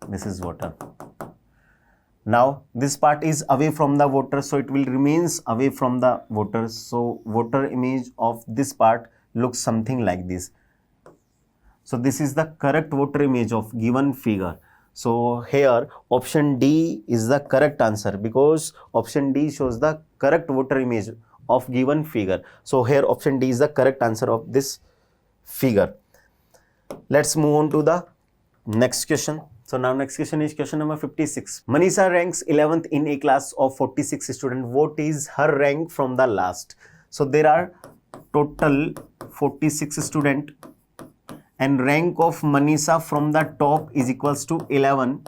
Speaker 6: This is water. Now this part is away from the water, so it will remains away from the water. So water image of this part looks something like this. So this is the correct water image of given figure. So here option D is the correct answer, because option D shows the correct water image of given figure. So here option D is the correct answer of this figure. Let's move on to the next question. So now next question is question number 56. Manisha ranks 11th in a class of 46 students. What is her rank from the last? So there are total 46 students, and rank of Manisha from the top is equals to 11.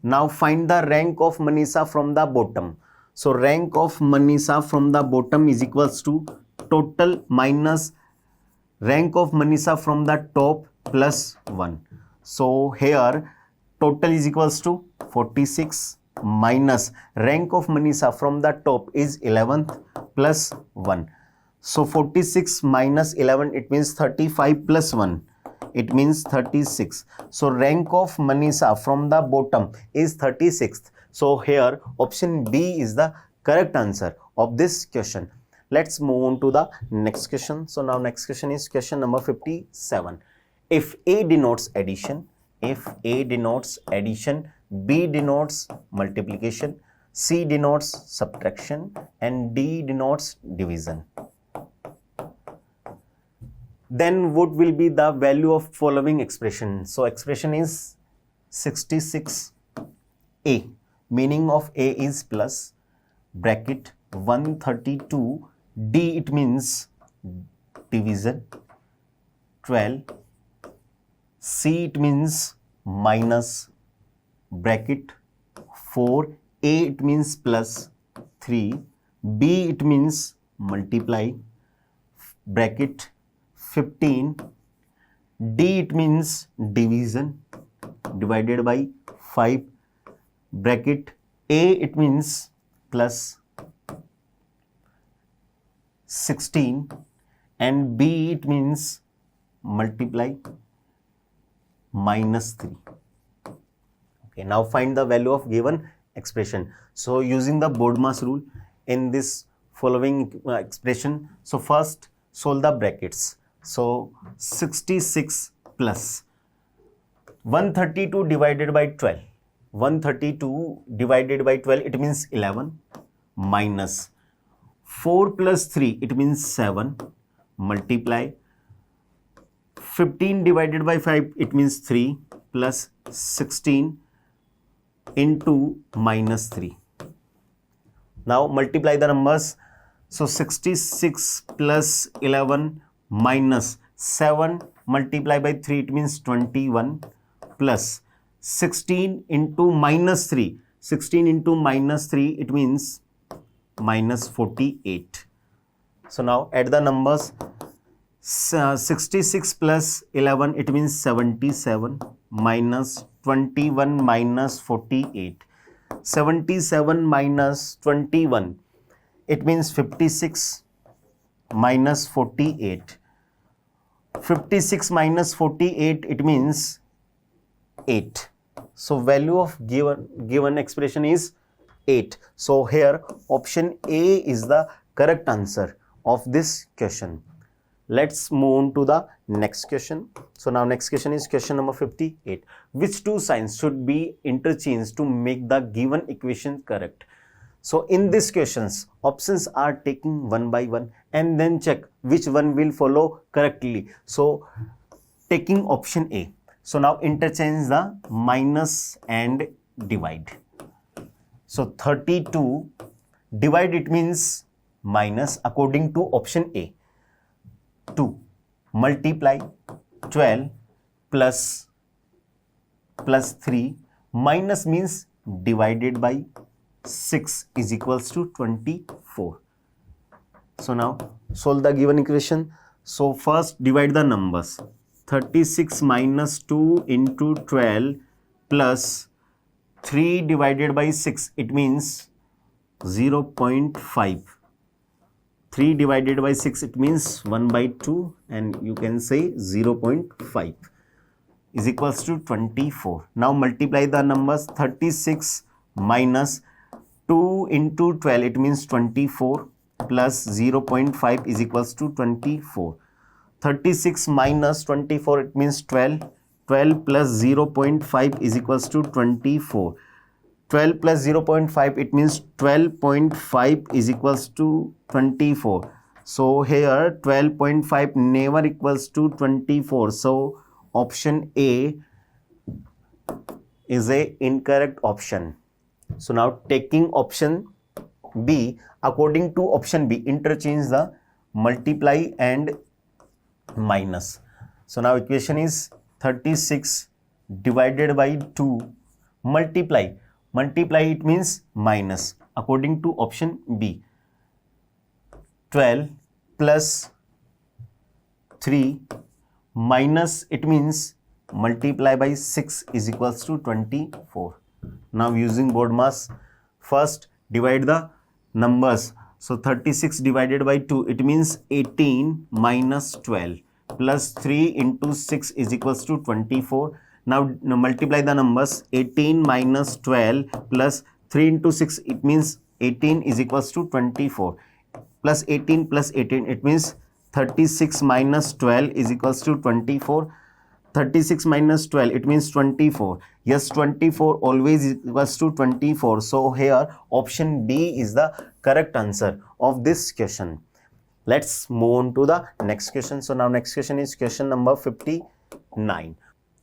Speaker 6: Now find the rank of Manisha from the bottom. So rank of Manisha from the bottom is equals to total minus rank of Manisha from the top plus 1. So here total is equals to 46 minus rank of Manisha from the top is 11th plus 1. So 46 minus 11, it means 35 plus 1. It means 36. So rank of Manisha from the bottom is 36th. So here option B is the correct answer of this question. Let's move on to the next question. So now next question is question number 57. If A denotes addition, if A denotes addition, B denotes multiplication, C denotes subtraction, and D denotes division, then what will be the value of following expression? So expression is 66A. Meaning of A is plus bracket 132. D, it means division 12. C, it means minus bracket 4. A, it means plus 3. B, it means multiply bracket 15. D, it means division divided by 5 bracket A, it means plus 16, and B, it means multiply minus 3. Okay, now find the value of given expression. So using the BODMAS rule in this following expression, so first solve the brackets. So 66 plus 132 divided by 12. 132 divided by 12, it means 11, minus 4 plus 3, it means 7, multiply 15 divided by 5, it means 3, plus 16 into minus 3. Now multiply the numbers. So 66 plus 11 minus 7 multiply by 3, it means 21, plus 16 into minus 3. 16 into minus 3, it means minus 48. So now add the numbers. 66 plus 11, it means 77, minus 21 minus 48. 77 minus 21, it means 56, minus 48. 56 minus 48, it means 8. So value of given expression is 8. So here option A is the correct answer of this question. Let's move on to the next question. So now next question is question number 58. Which two signs should be interchanged to make the given equation correct? So in these questions, options are taken one by one and then check which one will follow correctly. So taking option A. So now interchange the minus and divide. So 32 divide, it means minus according to option A. 2 multiply 12 plus 3 minus means divided by 6 is equals to 24. So now solve the given equation. So first divide the numbers. 36 minus 2 into 12 plus 3 divided by 6, it means 0.5. 3 divided by 6, it means 1 by 2, and you can say 0.5 is equals to 24. Now multiply the numbers. 36 minus 2 into 12, it means 24, plus 0.5 is equals to 24. 36 minus 24, it means 12. 12 plus 0.5 is equals to 24. 12 plus 0.5, it means 12.5 is equals to 24. So here 12.5 never equals to 24. So option A is a incorrect option. So now taking option B, according to option B, interchange the multiply and minus. So now equation is 36 divided by 2 multiply. Multiply, it means minus according to option B. 12 plus 3 minus, it means multiply by 6 is equals to 24. Now using board mass, first divide the numbers. So 36 divided by 2, it means 18 minus 12 plus 3 into 6 is equals to 24. Now multiply the numbers. 18 minus 12 plus 3 into 6, it means 18 is equals to 24. Plus 18 plus 18, it means 36 minus 12 is equals to 24. 36 minus 12, it means 24. Yes, 24 always equals to 24. So here option B is the correct answer of this question. Let's move on to the next question. So now next question is question number 59.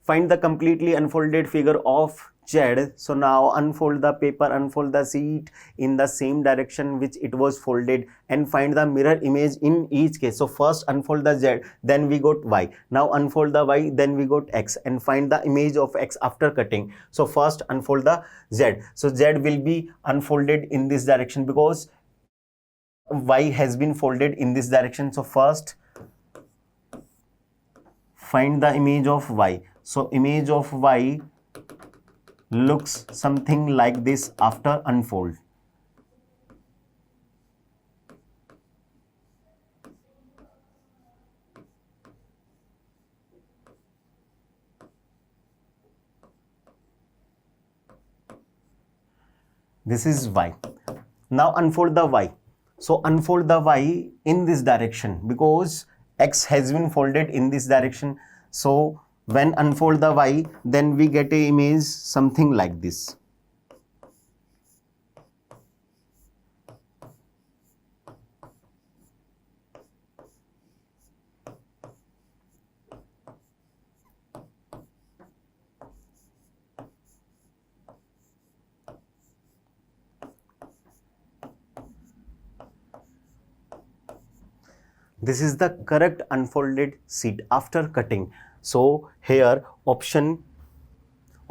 Speaker 6: Find the completely unfolded figure of Z. So now unfold the paper, unfold the sheet in the same direction which it was folded, and find the mirror image in each case. So first unfold the Z, then we got Y. Now unfold the Y, then we got X, and find the image of X after cutting. So first unfold the Z. So Z will be unfolded in this direction because Y has been folded in this direction. So first find the image of Y. So image of Y looks something like this after unfold. This is Y. Now unfold the Y. So unfold the Y in this direction because X has been folded in this direction. So when unfold the Y, then we get a image something like this. This is the correct unfolded sheet after cutting. So here option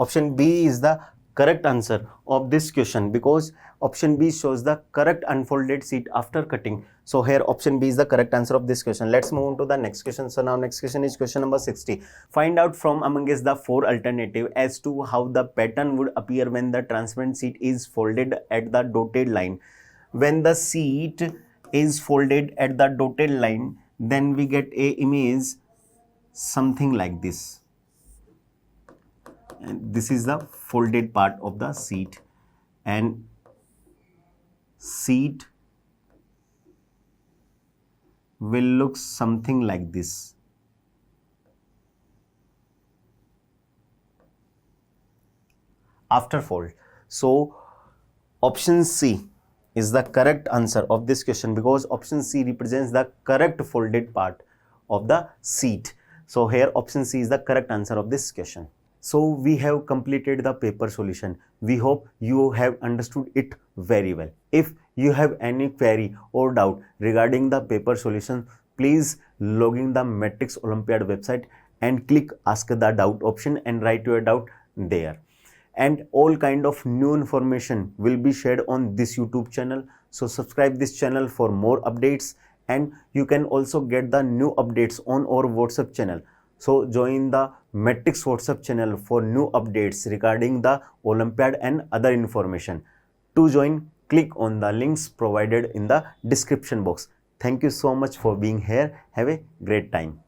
Speaker 6: option B is the correct answer of this question, because option B shows the correct unfolded seat after cutting. So here option B is the correct answer of this question. Let's move on to the next question. So now next question is question number 60. Find out from amongst the four alternative as to how the pattern would appear when the transparent seat is folded at the dotted line. When the seat is folded at the dotted line, then we get a image something like this. And this is the folded part of the seat, and seat will look something like this. After fold. So option C is the correct answer of this question, because option C represents the correct folded part of the seat. So here option C is the correct answer of this question. So we have completed the paper solution. We hope you have understood it very well. If you have any query or doubt regarding the paper solution, please log in the Matrix Olympiad website and click Ask the Doubt option and write your doubt there. And all kind of new information will be shared on this YouTube channel. So subscribe this channel for more updates, and you can also get the new updates on our WhatsApp channel. So join the Matrix WhatsApp channel for new updates regarding the Olympiad and other information. To join, click on the links provided in the description box. Thank you so much for being here. Have a great time.